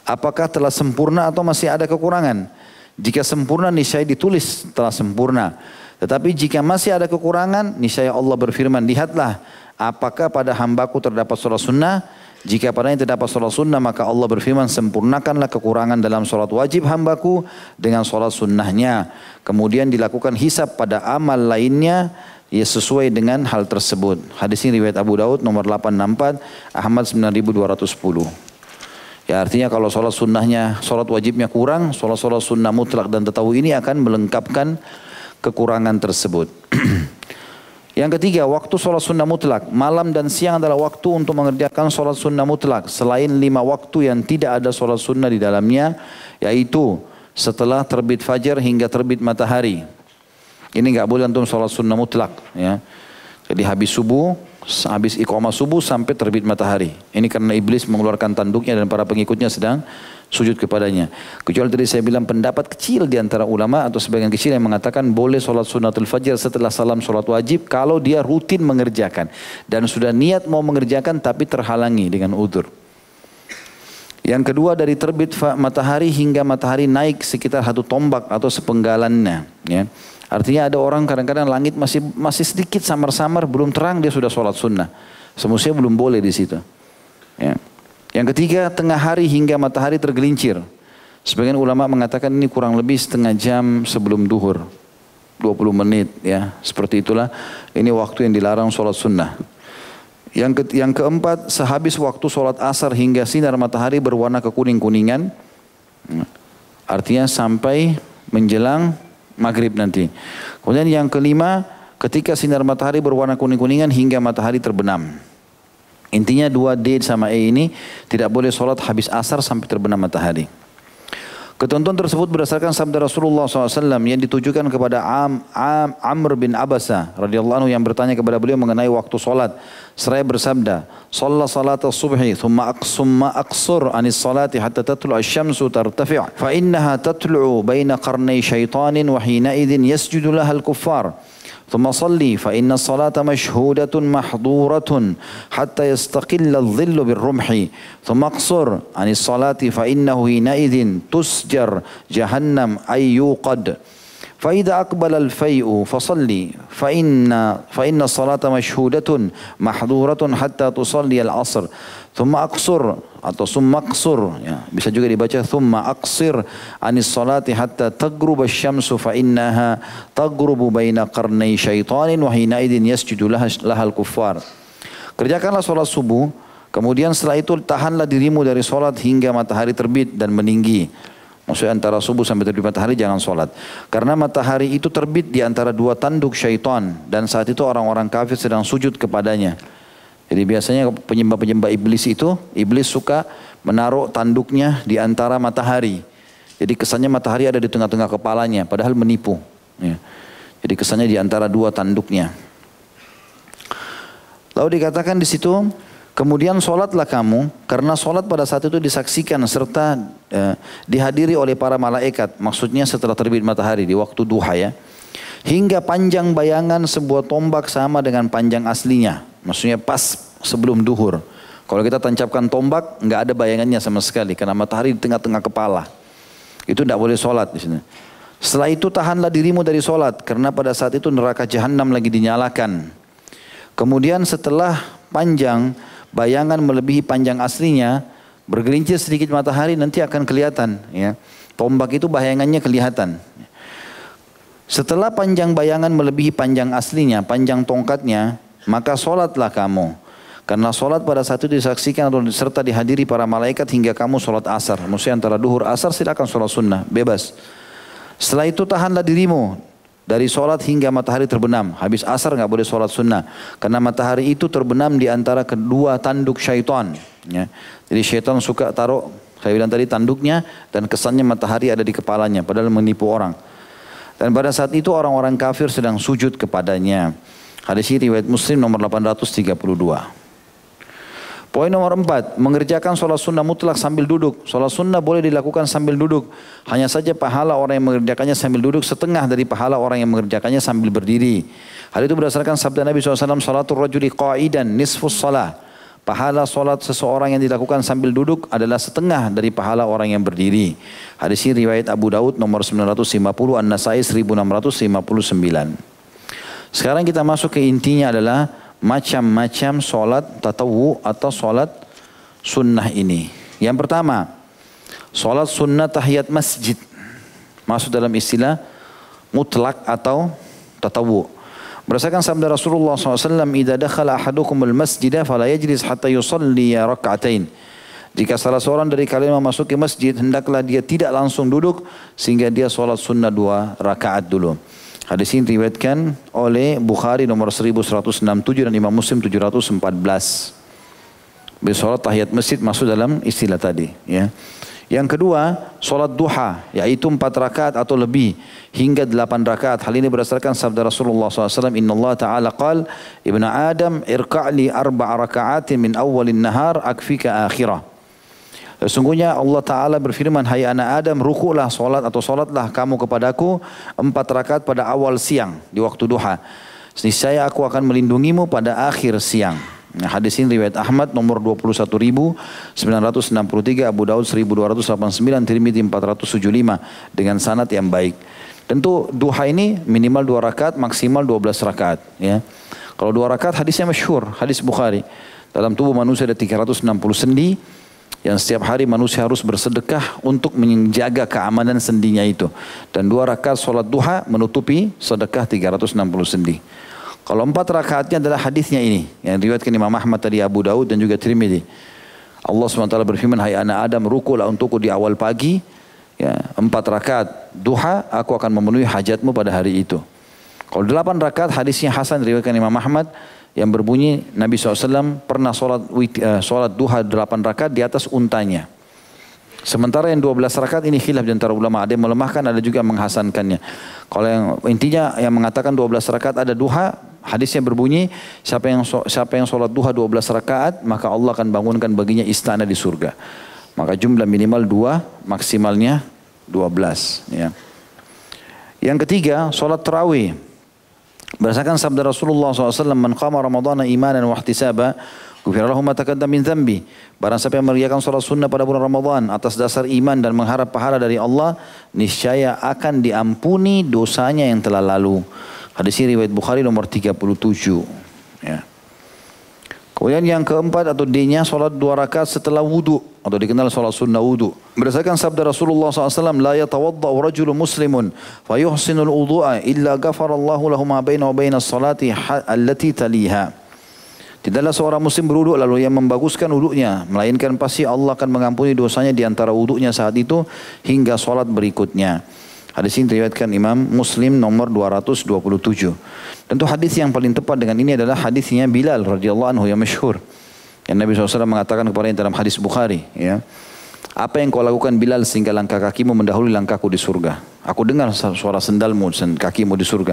apakah telah sempurna atau masih ada kekurangan? Jika sempurna, niscaya ditulis telah sempurna. Tetapi jika masih ada kekurangan, niscaya Allah berfirman, lihatlah apakah pada hambaku terdapat sholat sunnah. Jika padanya terdapat sholat sunnah, maka Allah berfirman, sempurnakanlah kekurangan dalam sholat wajib hambaku dengan sholat sunnahnya. Kemudian dilakukan hisab pada amal lainnya ya sesuai dengan hal tersebut. Hadis ini riwayat Abu Daud nomor 864, Ahmad 9210. Ya, artinya kalau sholat sunnahnya, sholat wajibnya kurang, sholat sunnah mutlak dan tatawu ini akan melengkapkan kekurangan tersebut. Yang ketiga, waktu sholat sunnah mutlak. Malam dan siang adalah waktu untuk mengerjakan sholat sunnah mutlak. Selain 5 waktu yang tidak ada sholat sunnah di dalamnya, yaitu setelah terbit fajar hingga terbit matahari. Ini nggak boleh untuk sholat sunnah mutlak. Ya. Jadi habis subuh, habis iqamah subuh sampai terbit matahari. Ini karena iblis mengeluarkan tanduknya dan para pengikutnya sedang sujud kepadanya. Kecuali tadi saya bilang pendapat kecil di antara ulama atau sebagian kecil yang mengatakan boleh sholat sunnatul fajar setelah salam sholat wajib kalau dia rutin mengerjakan. Dan sudah niat mau mengerjakan tapi terhalangi dengan udzur. Yang kedua, dari terbit matahari hingga matahari naik sekitar 1 tombak atau sepenggalannya. Ya. Artinya ada orang kadang-kadang langit masih sedikit samar-samar, belum terang dia sudah sholat sunnah. Semestinya belum boleh di situ. Ya. Yang ketiga, tengah hari hingga matahari tergelincir. Sebagian ulama mengatakan ini kurang lebih setengah jam sebelum duhur. 20 menit ya. Seperti itulah ini waktu yang dilarang sholat sunnah. Yang keempat, sehabis waktu sholat asar hingga sinar matahari berwarna kekuning-kuningan. Artinya sampai menjelang maghrib nanti. Kemudian yang kelima, ketika sinar matahari berwarna kuning-kuningan hingga matahari terbenam. Intinya 2D sama E ini tidak boleh sholat habis asar sampai terbenam matahari. Ketentuan tersebut berdasarkan sabda Rasulullah SAW yang ditujukan kepada Amr bin Abasa radhiyallahu anhu yang bertanya kepada beliau mengenai waktu sholat. Seraya bersabda, "Shalla salat as-subhi, thumma aqsur anis salati hatta tatlu'a asy-syamsu tartafi', fa innaha tatlu'u baina qarnay syaitanin wa hina idzin yasjudu laha al-kuffar. ثم صلي فإن الصلاة مشهودة محظورة حتى يستقل الظل بالرمح ثم اقصر عن الصلاة فإنه حينئذ تسجر جهنم أي يوقد فإذا أقبل الفيء فصلي فإن الصلاة مشهودة محظورة حتى تصلي العصر ثم أقصر atau summa aqsur ya, bisa juga dibaca summa aqsir anis salati hatta taghrub asy-syamsu fa innaha taghrubu baina qarnay syaitanin wa hina idzin yasjudu lahal kuffar. Kerjakanlah salat subuh, kemudian setelah itu tahanlah dirimu dari salat hingga matahari terbit dan meninggi. Maksudnya antara subuh sampai terbit matahari jangan salat. Karena matahari itu terbit di antara 2 tanduk syaitan dan saat itu orang-orang kafir sedang sujud kepadanya. Jadi biasanya penyembah-penyembah iblis itu, iblis suka menaruh tanduknya di antara matahari. Jadi kesannya matahari ada di tengah-tengah kepalanya, padahal menipu. Ya. Jadi kesannya di antara 2 tanduknya. Lalu dikatakan di situ, kemudian sholatlah kamu, karena sholat pada saat itu disaksikan serta dihadiri oleh para malaikat. Maksudnya setelah terbit matahari di waktu duha ya. Hingga panjang bayangan sebuah tombak sama dengan panjang aslinya. Maksudnya pas sebelum duhur. Kalau kita tancapkan tombak, nggak ada bayangannya sama sekali. Karena matahari di tengah-tengah kepala. Itu tidak boleh sholat di sini. Setelah itu tahanlah dirimu dari solat, karena pada saat itu neraka jahanam lagi dinyalakan. Kemudian setelah panjang, bayangan melebihi panjang aslinya, bergelincir sedikit matahari nanti akan kelihatan. Ya. Tombak itu bayangannya kelihatan. Setelah panjang bayangan melebihi panjang aslinya, panjang tongkatnya, maka solatlah kamu. Karena solat pada saat itu disaksikan atau serta dihadiri para malaikat hingga kamu solat asar. Maksudnya antara duhur asar silakan solat sunnah, bebas. Setelah itu tahanlah dirimu dari solat hingga matahari terbenam. Habis asar nggak boleh solat sunnah. Karena matahari itu terbenam di antara kedua tanduk syaitan. Ya. Jadi syaitan suka taruh, saya bilang tadi tanduknya, dan kesannya matahari ada di kepalanya. Padahal menipu orang. Dan pada saat itu orang-orang kafir sedang sujud kepadanya. Hadis ini riwayat Muslim nomor 832. Poin nomor 4, mengerjakan sholat sunnah mutlak sambil duduk. Sholat sunnah boleh dilakukan sambil duduk. Hanya saja pahala orang yang mengerjakannya sambil duduk setengah dari pahala orang yang mengerjakannya sambil berdiri. Hal itu berdasarkan sabda Nabi SAW, salatul rajuli qa'idan nisfus salah. Pahala sholat seseorang yang dilakukan sambil duduk adalah setengah dari pahala orang yang berdiri. Hadis ini riwayat Abu Daud nomor 950, An-Nasai 1659. Sekarang kita masuk ke intinya adalah macam-macam solat tatawu atau solat sunnah ini. Yang pertama, solat sunnah tahiyat masjid. Masuk dalam istilah mutlak atau tatawu. Berdasarkan sabda Rasulullah SAW, "Idza dakhala ahadukumul masjidah fala yajlis hatta yusalli rak'atain." Jika salah seorang dari kalian memasuki masjid, hendaklah dia tidak langsung duduk sehingga dia solat sunnah 2 rakaat dulu. Hadis ini diriwayatkan oleh Bukhari nomor 1167 dan Imam Muslim 714. Bersolat tahiyat masjid masuk dalam istilah tadi. Ya. Yang kedua, solat duha, yaitu 4 rakaat atau lebih hingga 8 rakaat. Hal ini berdasarkan sabda Rasulullah SAW, Inna Allah Ta'ala qal, Ibn Adam irka'li 4 raka'atin min awalin nahar akfika akhirah. Sesungguhnya Allah Ta'ala berfirman, hai anak Adam, rukuklah solat atau solatlah kamu kepadaku 4 rakaat pada awal siang di waktu duha. Niscaya aku akan melindungimu pada akhir siang. Nah, hadis ini riwayat Ahmad nomor 21.963, Abu Daud 1289, Tirmidzi 475 dengan sanad yang baik. Tentu duha ini minimal 2 rakaat, maksimal 12 rakaat. Ya. Kalau 2 rakaat hadisnya masyhur, hadis Bukhari. Dalam tubuh manusia ada 360 sendi. Yang setiap hari manusia harus bersedekah untuk menjaga keamanan sendinya itu. Dan 2 rakaat solat duha menutupi sedekah 360 sendi. Kalau 4 rakaatnya adalah hadisnya ini. Yang diriwayatkan Imam Ahmad tadi, Abu Daud dan juga Tirmidzi. Allah SWT berfirman, hai anak Adam, rukuklah untukku di awal pagi. Ya, 4 rakaat duha, aku akan memenuhi hajatmu pada hari itu. Kalau 8 rakaat hadisnya Hasan diriwayatkan Imam Ahmad. Yang berbunyi Nabi SAW pernah solat duha 8 rakaat di atas untanya. Sementara yang 12 rakaat ini khilaf di antara ulama. Ada yang melemahkan, ada juga yang menghasankannya. Kalau yang intinya yang mengatakan 12 rakaat ada duha, hadisnya berbunyi siapa yang solat duha 12 rakaat maka Allah akan bangunkan baginya istana di surga. Maka jumlah minimal 2, maksimalnya 12. Ya. Yang ketiga, solat tarawih. Berdasarkan sabda Rasulullah SAW, man qama ramadhana imanan wa ihtisaba, ghufira lahu ma taqaddama min dhanbi. Barang siapa yang mengerjakan salat sunnah pada bulan Ramadan atas dasar iman dan mengharap pahala dari Allah, niscaya akan diampuni dosanya yang telah lalu. Hadis ini riwayat Bukhari nomor 37. Ya. Kemudian yang keempat atau D-nya solat 2 rakaat setelah wudu atau dikenal solat sunnah wudu. Berdasarkan sabda Rasulullah SAW, la yatawadda'u rajulun muslimun fa yuhsinul wudu'a illa ghafarallahu lahu ma baina wa baina as-salati allati taliha. Tidaklah seorang muslim berwudu lalu yang membaguskan wudunya, melainkan pasti Allah akan mengampuni dosanya di antara wudunya saat itu hingga solat berikutnya. Hadis ini diriwayatkan Imam Muslim nomor 227. Tentu hadis yang paling tepat dengan ini adalah hadisnya Bilal radhiyallahu anhu yang masyhur. Yang Nabi SAW mengatakan kepadanya dalam hadis Bukhari, ya. Apa yang kau lakukan Bilal sehingga langkah kakimu mendahului langkahku di surga? Aku dengar suara sendalmu dan kakimu di surga.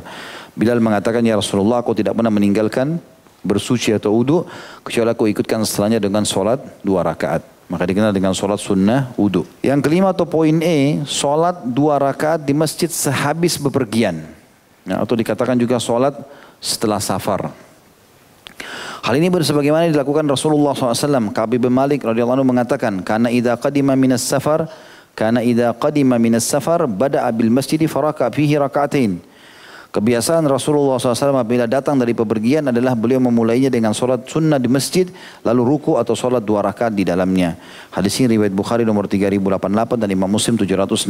Bilal mengatakan, ya Rasulullah, aku tidak pernah meninggalkan bersuci atau wudu kecuali aku ikutkan setelahnya dengan solat 2 rakaat. Maka dikenal dengan solat sunnah wudu. Yang kelima atau poin E, solat 2 rakaat di masjid sehabis bepergian. Ya, atau dikatakan juga solat setelah safar. Hal ini sebagaimana dilakukan Rasulullah SAW. Ka'ab bin Malik radhiyallahu anhu mengatakan, karena idza qadima minas safar Karena idza qadima minas safar bada'a bil masjid faraka fihi raka'atain. Kebiasaan Rasulullah SAW apabila datang dari pepergian adalah beliau memulainya dengan solat sunnah di masjid, lalu ruku atau solat 2 rakaat di dalamnya. Hadis ini riwayat Bukhari nomor 3088 dan Imam Muslim 716.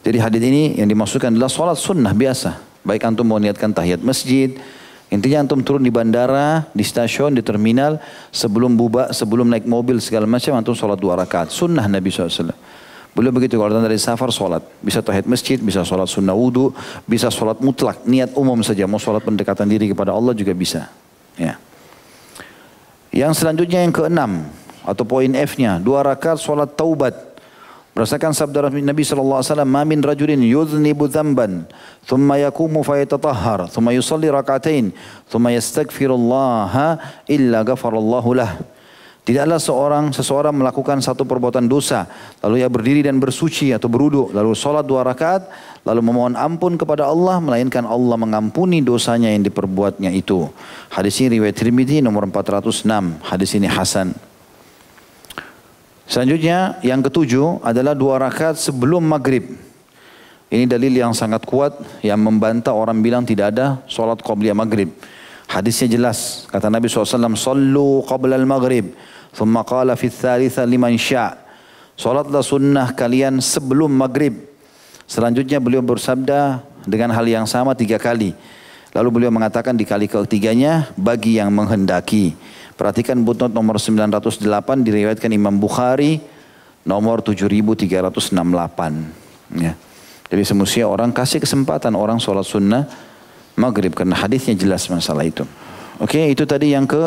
Jadi hadis ini yang dimaksudkan adalah solat sunnah biasa. Baik antum mau niatkan tahiyat masjid, intinya antum turun di bandara, di stasiun, di terminal, sebelum sebelum naik mobil segala macam, antum solat 2 rakaat. Sunnah Nabi SAW. Beliau begitu kalau datang dari safar solat. Bisa tahiyat masjid, bisa solat sunnah wudu, bisa solat mutlak. Niat umum saja, mau solat pendekatan diri kepada Allah juga bisa. Ya. Yang selanjutnya yang keenam, atau poin F-nya, 2 rakaat solat taubat. Berdasarkan sabda Nabi SAW, "Ma min rajulin yudhnibu dhanban, thumma yakumu fayatatahhar, thumma yusalli raka'atain, thumma yastaghfirullaha illa ghafarallahu lah." Tidaklah seseorang melakukan satu perbuatan dosa, lalu ia berdiri dan bersuci atau berwudu, lalu sholat 2 rakaat, lalu memohon ampun kepada Allah, melainkan Allah mengampuni dosanya yang diperbuatnya itu. Hadis ini riwayat Tirmidzi nomor 406. Hadis ini hasan. Selanjutnya yang ketujuh adalah 2 rakaat sebelum maghrib. Ini dalil yang sangat kuat yang membantah orang bilang tidak ada sholat qabliyah maghrib. Hadisnya jelas. Kata Nabi SAW, "Sallu qabla al-maghrib." Thumma qala fi tsalitsa liman sya'. Salatlah sunnah kalian sebelum maghrib. Selanjutnya beliau bersabda dengan hal yang sama 3 kali. Lalu beliau mengatakan di kali ketiganya bagi yang menghendaki. Perhatikan footnote nomor 908 diriwayatkan Imam Bukhari nomor 7368. Ya. Jadi semestinya orang kasih kesempatan orang sholat sunnah maghrib karena hadisnya jelas masalah itu. Oke, itu tadi yang ke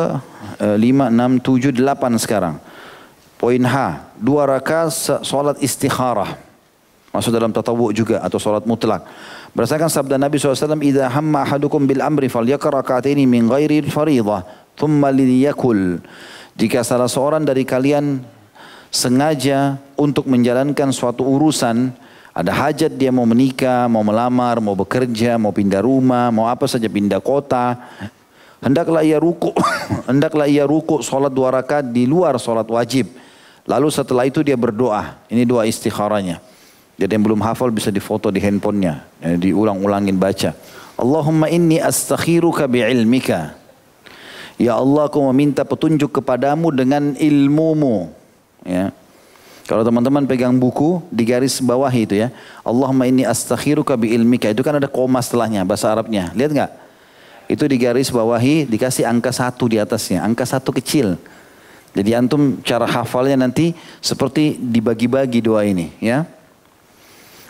5, 6, 7, 8 sekarang. Poin H, 2 rakaat sholat istikharah. Masuk dalam tatawwu juga atau sholat mutlak. Berdasarkan sabda Nabi SAW, "Idza hamma ahadukum bil amri falyaqra raka'ataini min ghairi al-fariidhah, thumma liyakul." Jika salah seorang dari kalian sengaja untuk menjalankan suatu urusan, ada hajat dia mau menikah, mau melamar, mau bekerja, mau pindah rumah, mau apa saja, pindah kota, hendaklah ia ruku solat 2 rakaat di luar solat wajib. Lalu setelah itu dia berdoa. Ini doa istikharanya. Jadi yang belum hafal bisa difoto di handphonenya, diulang-ulangin baca. Allahumma inni astakhiruka bi'ilmika. Ya Allah, aku meminta petunjuk kepadamu dengan ilmumu. Ya. Kalau teman-teman pegang buku, di garis bawah itu ya. Allahumma inni astakhiruka bi'ilmika. Itu kan ada koma setelahnya, bahasa Arabnya. Lihat nggak? Itu di garis bawahi, dikasih angka 1 di atasnya. Angka 1 kecil. Jadi antum cara hafalnya nanti seperti dibagi-bagi doa ini. Ya.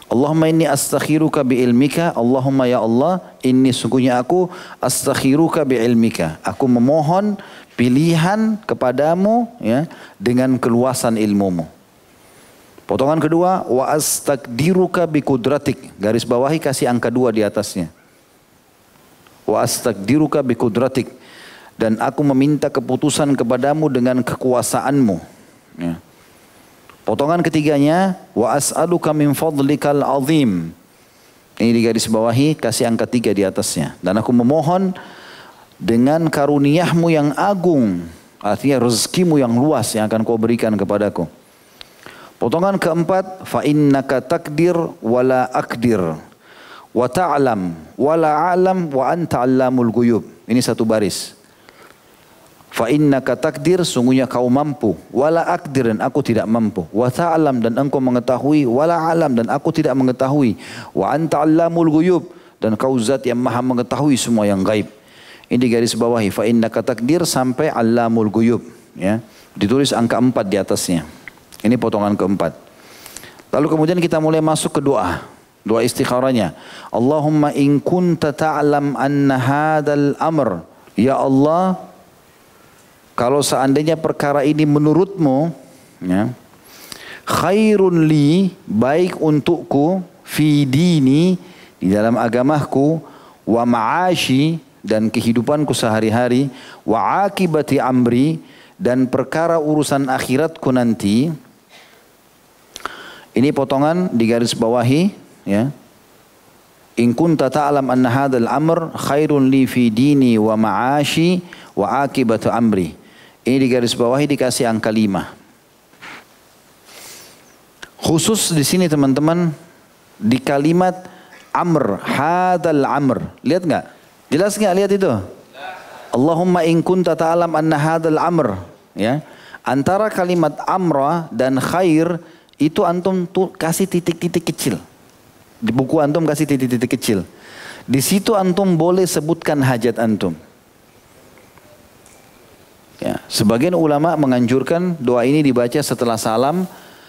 Allahumma inni astakhiruka bi'ilmika. Allahumma ya Allah, inni sungguhnya aku astakhiruka bi'ilmika. Aku memohon pilihan kepadamu ya, dengan keluasan ilmumu. Potongan kedua, wa astaqdiruka biqudratik. Garis bawahi kasih angka 2 di atasnya. Wa astaqdiruka biqudratik. Dan aku meminta keputusan kepadamu dengan kekuasaanmu. Ya. Potongan ketiganya, wa as'aluka min fadlikal azim. Ini di garis bawahi kasih angka 3 di atasnya. Dan aku memohon dengan karuniahmu yang agung. Artinya rezekimu yang luas yang akan kau berikan kepadaku. Potongan keempat, fa innaka takdir wala akdir wa ta'lam wala a'lam wa anta 'allamul ghuyub. Ini satu baris. Fa innaka takdir, sungguhnya kau mampu, wala akdir, dan aku tidak mampu, wa ta'lam, dan engkau mengetahui, wala a'lam, dan aku tidak mengetahui, wa anta 'allamul ghuyub, dan kau zat yang maha mengetahui semua yang gaib. Ini di garis bawahi, fa innaka takdir sampai 'allamul ghuyub, ya. Ditulis angka 4 di atasnya. Ini potongan keempat. Lalu kemudian kita mulai masuk ke doa. Doa istikharanya. Allahumma in kunta ta'lam anna hadzal amr. Ya Allah, kalau seandainya perkara ini menurutmu, ya, khairun li, baik untukku, fi dini, di dalam agamaku, wa ma'ashi, dan kehidupanku sehari-hari, wa akibati amri, dan perkara urusan akhiratku nanti. Ini potongan di garis bawahi, ya. In kunta ta'lam anna hadzal amr khairun li fi dini wa ma'ashi wa akibatu amri. Ini di garis bawahi dikasih angka 5. Khusus di sini teman-teman di kalimat amr, hadal amr. Lihat nggak? Jelas nggak lihat itu? Allahumma in kunta ta'alam anna hadal amr. Ya. Antara kalimat amra dan khair itu antum tuh kasih titik-titik kecil. Di buku antum kasih titik-titik kecil. Di situ antum boleh sebutkan hajat antum. Ya, sebagian ulama menganjurkan doa ini dibaca setelah salam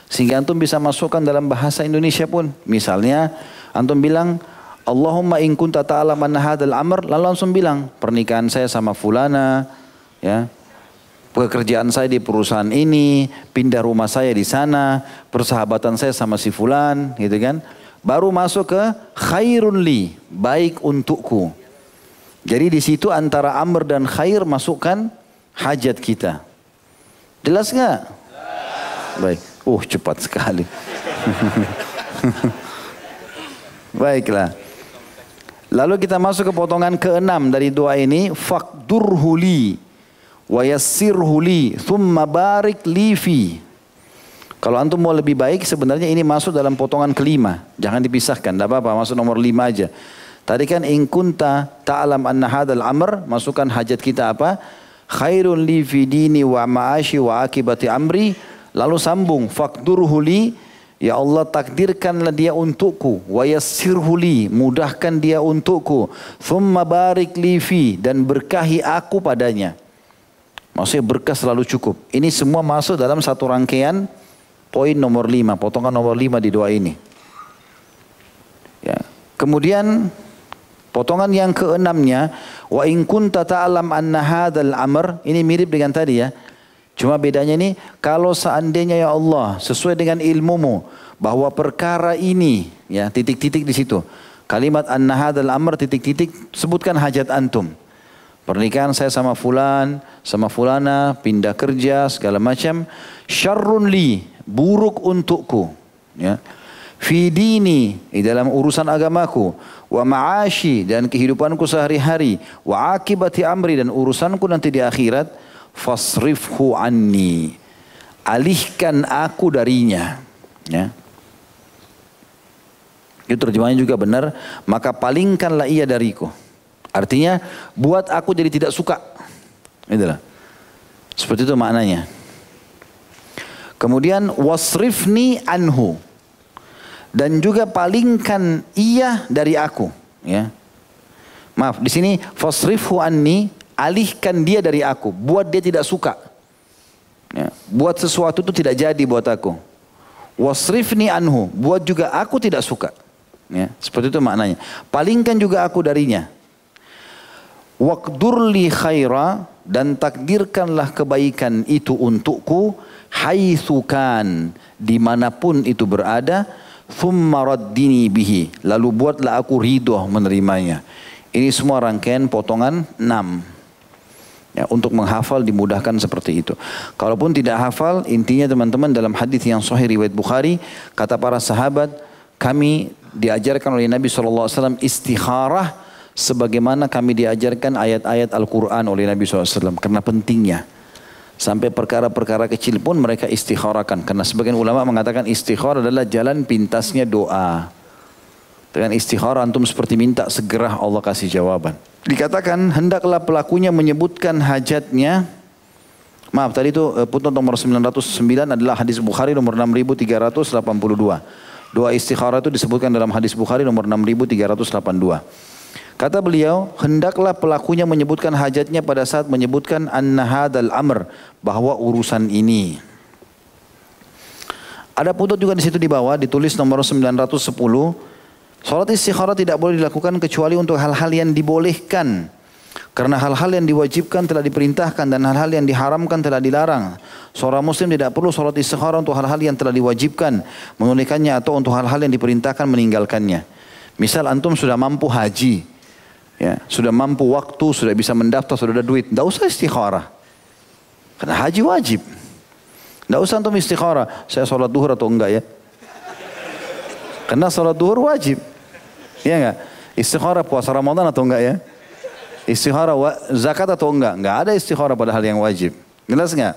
sehingga antum bisa masukkan dalam bahasa Indonesia pun. Misalnya antum bilang Allahumma in kunta ta'alam anna hadzal amr, lalu langsung bilang pernikahan saya sama fulana, ya. Pekerjaan saya di perusahaan ini, pindah rumah saya di sana, persahabatan saya sama si fulan, gitu kan. Baru masuk ke khairun li, baik untukku. Jadi di situ antara amr dan khair masukkan hajat kita. Jelas nggak? Baik. Cepat sekali. Baiklah. Lalu kita masuk ke potongan ke-6 dari doa ini. Faqdurhu li wa yassirhu li thumma barik li fi. Kalau antum mau lebih baik sebenarnya ini masuk dalam potongan ke-5. Jangan dipisahkan, tidak apa-apa, masuk nomor 5 aja. Tadi kan in kunta ta'alam anna hadzal amr, masukkan hajat kita apa? Khairun li fi dini wa ma'ashi wa akibati amri. Lalu sambung, faqdurhu li, ya Allah takdirkanlah dia untukku, wa yassirhu li, mudahkan dia untukku, thumma barik li fi, dan berkahi aku padanya. Maksudnya berkah selalu cukup. Ini semua masuk dalam satu rangkaian poin nomor 5, potongan nomor 5 di doa ini. Ya. Kemudian potongan yang ke-6-nya, wa in kunta ta'alam anna hadzal amr, ini mirip dengan tadi ya. Cuma bedanya ini, kalau seandainya ya Allah sesuai dengan ilmumu bahwa perkara ini, ya titik-titik di situ. Kalimat anna hadzal amr titik-titik, sebutkan hajat antum. Pernikahan saya sama fulan, sama fulana, pindah kerja, segala macam. Syarrun li, buruk untukku. Ya. Fi dini, di dalam urusan agamaku. Wa ma'ashi, dan kehidupanku sehari-hari. Wa akibati amri, dan urusanku nanti di akhirat. Fasrifhu anni, alihkan aku darinya. Ya. Itu terjemahannya juga benar. Maka palingkanlah ia dariku. Artinya buat aku jadi tidak suka. Itulah. Seperti itu maknanya. Kemudian wasrifni anhu, dan juga palingkan ia dari aku. Ya. Maaf, di sini fasrifhu anni, alihkan dia dari aku, buat dia tidak suka. Ya, buat sesuatu itu tidak jadi buat aku. Wasrifni anhu, buat juga aku tidak suka. Ya, seperti itu maknanya. Palingkan juga aku darinya. Waqdurli khaira, dan takdirkanlah kebaikan itu untukku, haitsukan, dimanapun itu berada, thumma raddini bihi, lalu buatlah aku ridho menerimanya. Ini semua rangkaian potongan 6. Ya, untuk menghafal dimudahkan seperti itu. Kalaupun tidak hafal, intinya teman-teman dalam hadis yang sahih riwayat Bukhari, kata para sahabat, kami diajarkan oleh Nabi SAW istikharah sebagaimana kami diajarkan ayat-ayat Al-Quran oleh Nabi SAW. Karena pentingnya. Sampai perkara-perkara kecil pun mereka istikharahkan. Karena sebagian ulama mengatakan istikharah adalah jalan pintasnya doa. Dengan istikharah antum seperti minta segera Allah kasih jawaban. Dikatakan hendaklah pelakunya menyebutkan hajatnya. Maaf, tadi itu putnot nomor 909 adalah hadis Bukhari nomor 6382. Doa istikharah itu disebutkan dalam hadis Bukhari nomor 6382. Kata beliau, hendaklah pelakunya menyebutkan hajatnya pada saat menyebutkan anna hadzal amr, bahwa urusan ini. Ada putnot juga di situ di bawah ditulis nomor 910. Salat istikharah tidak boleh dilakukan kecuali untuk hal-hal yang dibolehkan. Karena hal-hal yang diwajibkan telah diperintahkan dan hal-hal yang diharamkan telah dilarang. Seorang muslim tidak perlu salat istikharah untuk hal-hal yang telah diwajibkan, menunaikannya, atau untuk hal-hal yang diperintahkan meninggalkannya. Misal antum sudah mampu haji, ya, sudah mampu waktu, sudah bisa mendaftar, sudah ada duit, tidak usah istikharah. Karena haji wajib. Tidak usah antum istikharah, saya salat duhur atau enggak ya. Karena salat duhur wajib. Iya enggak? Istikharah puasa Ramadan atau enggak ya? Istikharah zakat atau enggak? Enggak ada istikharah pada hal yang wajib. Jelas enggak?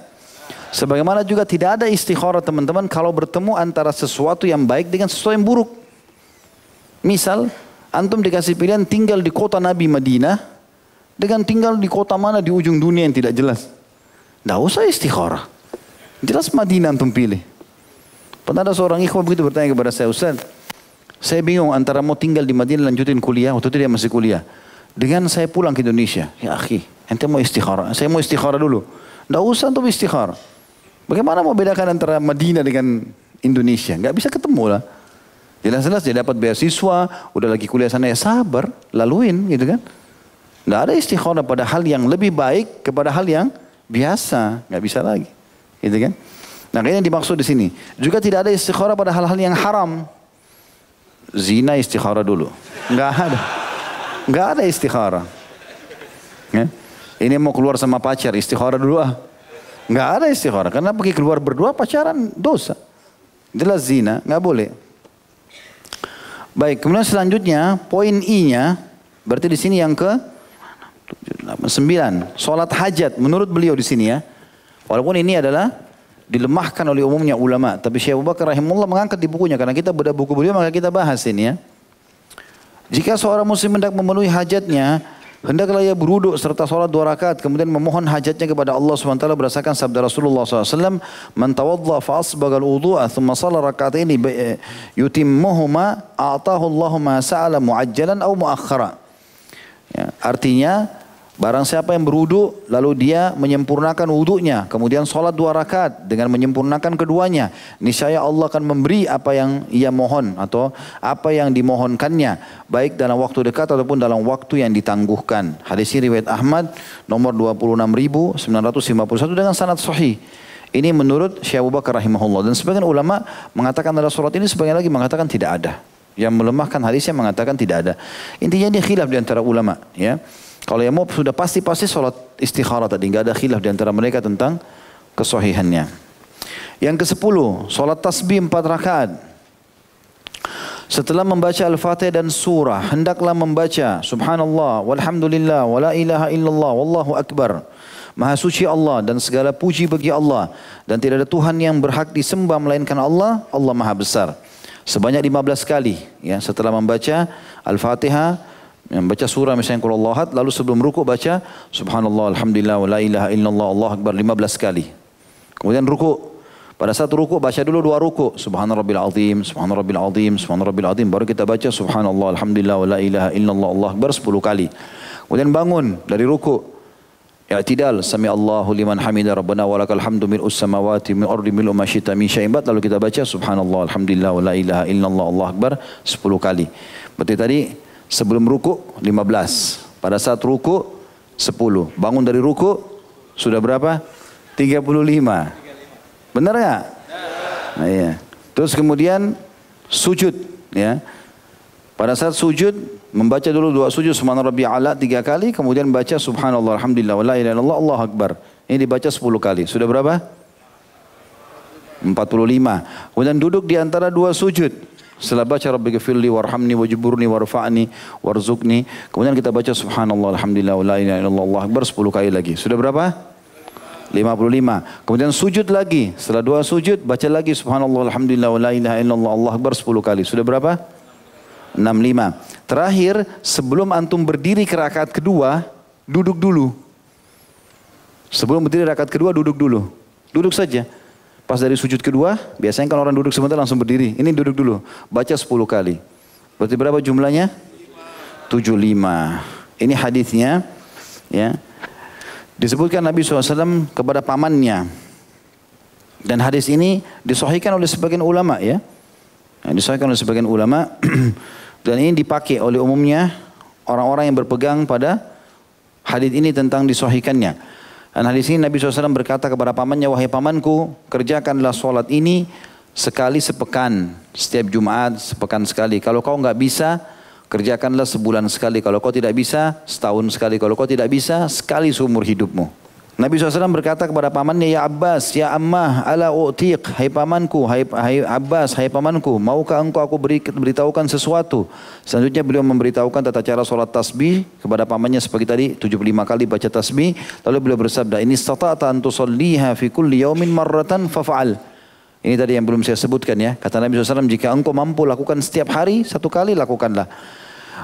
Sebagaimana juga tidak ada istikharah teman-teman kalau bertemu antara sesuatu yang baik dengan sesuatu yang buruk. Misal, antum dikasih pilihan tinggal di kota Nabi Madinah dengan tinggal di kota mana di ujung dunia yang tidak jelas. Tidak usah istikharah. Jelas Madinah antum pilih. Pernah ada seorang ikhwah begitu bertanya kepada saya, Ustaz, saya bingung antara mau tinggal di Madinah lanjutin kuliah, waktu itu dia masih kuliah, dengan saya pulang ke Indonesia. Ya akhi, ente mau istikharah, saya mau istikharah dulu. Tidak usah untuk istikharah. Bagaimana mau bedakan antara Madinah dengan Indonesia? Nggak bisa ketemu lah. Jelas-jelas dia dapat beasiswa, udah lagi kuliah sana, ya sabar, laluin gitu kan. Nggak ada istikharah pada hal yang lebih baik kepada hal yang biasa, nggak bisa lagi, gitu kan? Nah, ini yang dimaksud di sini. Juga tidak ada istikharah pada hal-hal yang haram. Zina istikharah dulu, nggak ada istikharah. Ya? Ini mau keluar sama pacar, istikharah dulu ah, nggak ada istikharah. Karena pergi keluar berdua pacaran dosa, jelas zina, nggak boleh. Baik, kemudian selanjutnya poin I-nya, berarti di sini yang ke 9, sholat hajat menurut beliau di sini ya. Walaupun ini adalah dilemahkan oleh umumnya ulama, tapi Syekh Abu Bakar rahimahullah mengangkat di bukunya karena kita bedah buku beliau maka kita bahas ini ya. Jika seorang muslim hendak memenuhi hajatnya, hendaklah ia berwudu serta sholat 2 rakaat kemudian memohon hajatnya kepada Allah SWT berdasarkan sabda Rasulullah SAW, "Man tawadda fa asbagal wudu'a thumma shalla rak'ataini yutimmuhuma a'tahu Allahu ma sa'ala mu'ajjalan aw mu'akhkhara." Ya, artinya barang siapa yang berwudu lalu dia menyempurnakan wudunya kemudian sholat 2 rakaat dengan menyempurnakan keduanya, niscaya Allah akan memberi apa yang ia mohon atau apa yang dimohonkannya baik dalam waktu dekat ataupun dalam waktu yang ditangguhkan. Hadis ini riwayat Ahmad nomor 26.951 dengan sanad sahih. Ini menurut Syekh Abu Bakar rahimahullah, dan sebagian ulama mengatakan ada sholat ini, sebagian lagi mengatakan tidak ada. Yang melemahkan hadisnya mengatakan tidak ada. Intinya dia khilaf di antara ulama ya. Kalau yang mau sudah pasti sholat istikharah tadi, nggak ada khilaf di antara mereka tentang kesahihannya. Yang ke-10, sholat tasbih 4 rakaat. Setelah membaca Al-Fatihah dan surah, hendaklah membaca Subhanallah, walhamdulillah, wala ilaha illallah, wallahu akbar. Maha suci Allah dan segala puji bagi Allah, dan tidak ada Tuhan yang berhak disembah melainkan Allah, Allah maha besar. Sebanyak 15 kali ya, setelah membaca Al-Fatihah, membaca surah misalnya Qul Huwallahu Ahad, lalu sebelum ruku baca Subhanallah, alhamdulillah, wa la ilaha illallah, Allahu akbar 15 kali. Kemudian ruku. Pada saat ruku baca dulu 2 ruku, Subhana rabbil azim, Subhana rabbil azim, Subhana rabbil azim, baru kita baca Subhanallah, alhamdulillah, wa la ilaha illallah, Allahu akbar 10 kali. Kemudian bangun dari ruku. I'tidal, sami Allahu liman hamidah, rabbana walakal hamdu mil'us samawati min ardi mil'u ma syi'ta min syai'in ba'd, lalu kita baca subhanallah alhamdulillah wa la ilaha illallah Allahu akbar 10 kali. Berarti tadi sebelum ruku 15, pada saat ruku 10, bangun dari ruku sudah berapa? 35. Benar enggak? Nah, iya. Terus kemudian sujud ya. Pada saat sujud, membaca dulu 2 sujud, subhana rabbi a'la 3 kali, kemudian baca subhanallah, alhamdulillah, wa la ilaha illallah, Allahu akbar. Ini dibaca 10 kali. Sudah berapa? 45. Kemudian duduk di antara 2 sujud. Setelah baca rabbi ghfirli warhamni wajburni warfa'ni warzuqni, kemudian kita baca subhanallah, alhamdulillah, wa la ilaha illallah, Allahu akbar 10 kali lagi. Sudah berapa? 55. Kemudian sujud lagi. Setelah 2 sujud, baca lagi subhanallah, alhamdulillah, wa la ilaha illallah, Allahu akbar 10 kali. Sudah berapa? 65. Terakhir, sebelum antum berdiri ke rakaat kedua, duduk dulu. Sebelum berdiri rakaat kedua, duduk dulu. Duduk saja. Pas dari sujud kedua, biasanya kan orang duduk sebentar langsung berdiri. Ini duduk dulu. Baca 10 kali. Berarti berapa jumlahnya? 75. Ini hadisnya. Ya. Disebutkan Nabi SAW kepada pamannya. Dan hadis ini disahihkan oleh sebagian ulama ya. Disahihkan oleh sebagian ulama. Dan ini dipakai oleh umumnya orang-orang yang berpegang pada hadis ini tentang disahihkannya. Dan hadis ini Nabi SAW berkata kepada pamannya, wahai pamanku, kerjakanlah sholat ini sekali sepekan, setiap Jumat sepekan sekali. Kalau kau nggak bisa, kerjakanlah sebulan sekali. Kalau kau tidak bisa, setahun sekali. Kalau kau tidak bisa, sekali seumur hidupmu. Nabi SAW berkata kepada pamannya, ya Abbas, ya Ammah, ala u'tiq, hai pamanku, hai Abbas, hai pamanku, maukah engkau aku beritahukan sesuatu? Selanjutnya beliau memberitahukan tata cara solat tasbih kepada pamannya seperti tadi, 75 kali baca tasbih. Lalu beliau bersabda, ini istata'ta an tusalliha fi kulli yaumin marratan fafa'al. Ini tadi yang belum saya sebutkan ya. Kata Nabi SAW, jika engkau mampu lakukan setiap hari, satu kali lakukanlah.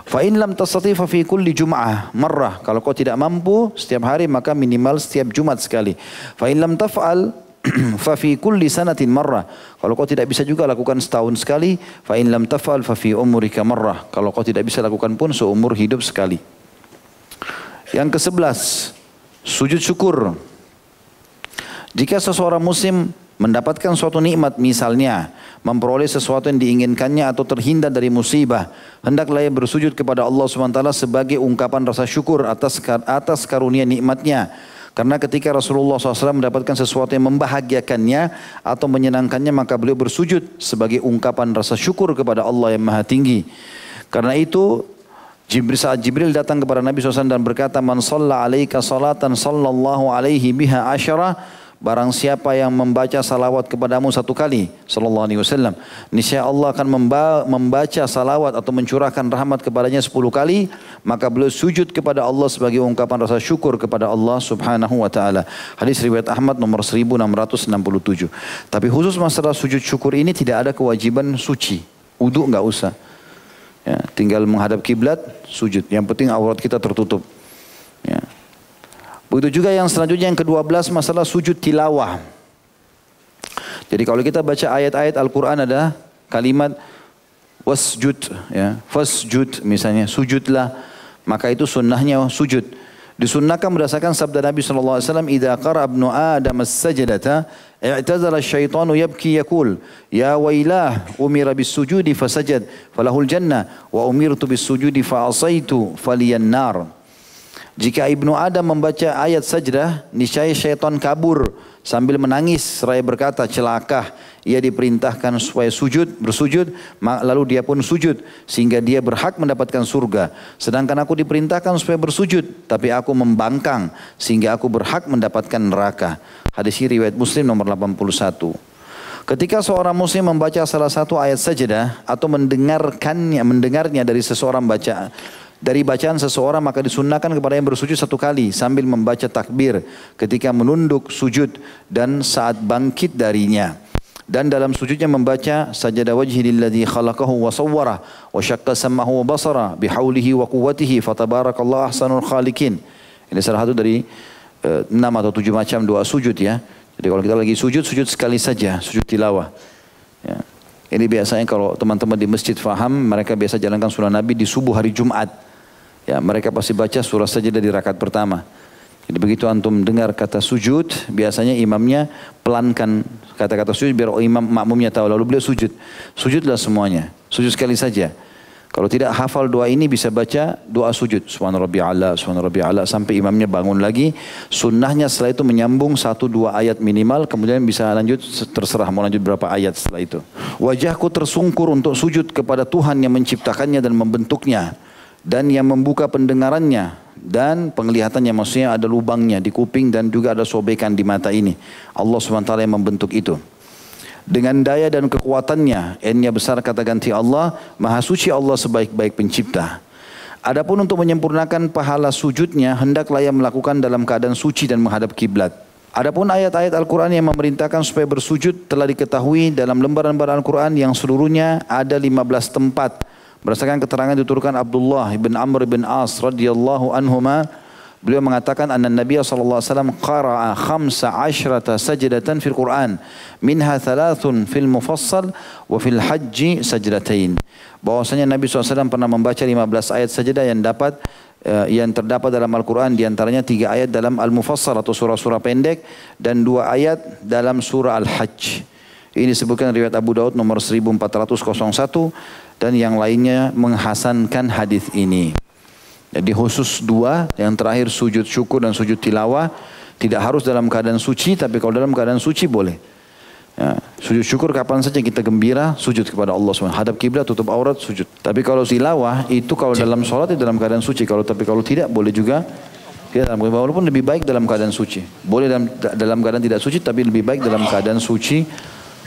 Fa in lam tastati fa fi kulli jum'ah marrah. Kalau kau tidak mampu setiap hari maka minimal setiap Jumat sekali. Fa in lam taf'al fa fi kulli sanatin marrah. Kalau kau tidak bisa juga lakukan setahun sekali. Fa in lam taf'al fa fi umrika marrah. Kalau kau tidak bisa lakukan pun seumur hidup sekali. Yang ke-11, sujud syukur. Jika seseorang muslim mendapatkan suatu nikmat, misalnya memperoleh sesuatu yang diinginkannya atau terhindar dari musibah, hendaklah ia bersujud kepada Allah SWT sebagai ungkapan rasa syukur atas karunia nikmatnya. Karena ketika Rasulullah SAW mendapatkan sesuatu yang membahagiakannya atau menyenangkannya, maka beliau bersujud sebagai ungkapan rasa syukur kepada Allah yang Maha Tinggi. Karena itu saat Jibril datang kepada Nabi SAW dan berkata, man shalla alaika salatan sallallahu alaihi biha asyara. Barang siapa yang membaca salawat kepadamu satu kali, sallallahu alaihi wasallam, niscaya Allah akan membaca salawat atau mencurahkan rahmat kepadanya 10 kali, maka beliau sujud kepada Allah sebagai ungkapan rasa syukur kepada Allah Subhanahu wa taala. Hadis riwayat Ahmad nomor 1667. Tapi khusus masalah sujud syukur ini tidak ada kewajiban suci. Wudu enggak usah. Ya, tinggal menghadap kiblat, sujud. Yang penting aurat kita tertutup. Ya. Begitu juga yang selanjutnya yang ke-12 masalah sujud tilawah. Jadi kalau kita baca ayat-ayat Al-Quran ada kalimat wasjud, ya, fasjud misalnya, sujudlah, maka itu sunnahnya sujud. Disunnahkan berdasarkan sabda Nabi SAW, idza qara ibnu Adam as-sajdata i'tazala asy-syaitanu yabki yaqul ya wailah umira bis-sujudi fasajad falahul jannah wa umirtu bis-sujudi fa asaitu faliyan nar. Jika Ibnu Adam membaca ayat sajdah, niscaya syaitan kabur sambil menangis seraya berkata, celaka, ia diperintahkan supaya bersujud, lalu dia pun sujud sehingga dia berhak mendapatkan surga. Sedangkan aku diperintahkan supaya bersujud, tapi aku membangkang sehingga aku berhak mendapatkan neraka. Hadis ini riwayat Muslim nomor 81. Ketika seorang muslim membaca salah satu ayat sajdah atau mendengarnya dari seseorang dari bacaan seseorang, maka disunnahkan kepada yang bersujud satu kali sambil membaca takbir ketika menunduk sujud dan saat bangkit darinya. Dan dalam sujudnya membaca sajada wajhi lilladzi khalaqahu wa sawwara wa syaqqa sam'ahu wa basara bihaulihi wa quwwatihi fatabarakallahu ahsanul khaliqin. Ini salah satu dari 6 atau 7 macam doa sujud ya. Jadi kalau kita lagi sujud sekali saja, sujud tilawah. Ya. Ini biasanya kalau teman-teman di masjid faham, mereka biasa jalankan sunnah Nabi di subuh hari Jumat. Ya, mereka pasti baca surah sajadah di rakaat pertama. Jadi begitu antum dengar kata sujud, biasanya imamnya pelankan kata-kata sujud biar imam makmumnya tahu. Lalu beliau sujud. Sujudlah semuanya. Sujud sekali saja. Kalau tidak hafal doa ini bisa baca doa sujud. Subhana rabbiyal a'la sampai imamnya bangun lagi. Sunnahnya setelah itu menyambung 1-2 ayat minimal. Kemudian bisa lanjut, terserah mau lanjut berapa ayat setelah itu. Wajahku tersungkur untuk sujud kepada Tuhan yang menciptakannya dan membentuknya. Dan yang membuka pendengarannya dan penglihatannya, maksudnya ada lubangnya di kuping dan juga ada sobekan di mata ini. Allah SWT yang membentuk itu. Dengan daya dan kekuatannya, N-nya besar kata ganti Allah, Maha Suci Allah sebaik-baik pencipta. Adapun untuk menyempurnakan pahala sujudnya, hendaklah ia melakukan dalam keadaan suci dan menghadap kiblat. Adapun ayat-ayat Al-Quran yang memerintahkan supaya bersujud telah diketahui dalam lembaran-lembaran Al-Quran yang seluruhnya ada 15 tempat. Berdasarkan keterangan dituturkan Abdullah bin Amr bin As radhiyallahu anhuma, beliau mengatakan anna Nabi sallallahu alaihi wasallam qara'a 15 sajdatan fil Quran, minha 3 fil mufassal wa fil hajj sajdatain. Bahwasanya Nabi SAW pernah membaca 15 ayat sajdah yang terdapat dalam Al-Quran, diantaranya 3 ayat dalam Al-Mufassal atau surah-surah pendek dan 2 ayat dalam surah Al-Hajj. Ini disebutkan riwayat Abu Daud nomor 1401 dan yang lainnya menghasankan hadis ini. Jadi khusus 2, yang terakhir sujud syukur dan sujud tilawah tidak harus dalam keadaan suci, tapi kalau dalam keadaan suci boleh. Ya, sujud syukur kapan saja kita gembira, sujud kepada Allah SWT. Hadap kiblat, tutup aurat, sujud. Tapi kalau tilawah itu kalau dalam sholat itu dalam keadaan suci. Tapi kalau tidak boleh juga Kita walaupun lebih baik dalam keadaan suci. Boleh dalam keadaan tidak suci, tapi lebih baik dalam keadaan suci.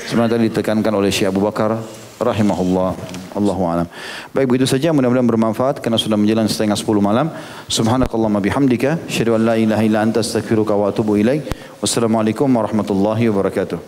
Sebenarnya tadi ditekankan oleh Syekh Abu Bakar rahimahullah. Allahu a'lam. Baik, begitu saja, mudah-mudahan bermanfaat karena sudah menjelang 9:30 malam. Subhanakallahumma bihamdika, asyhadu an la ilaha illa anta astaghfiruka wa atubu ilaik. Wassalamualaikum warahmatullahi wabarakatuh.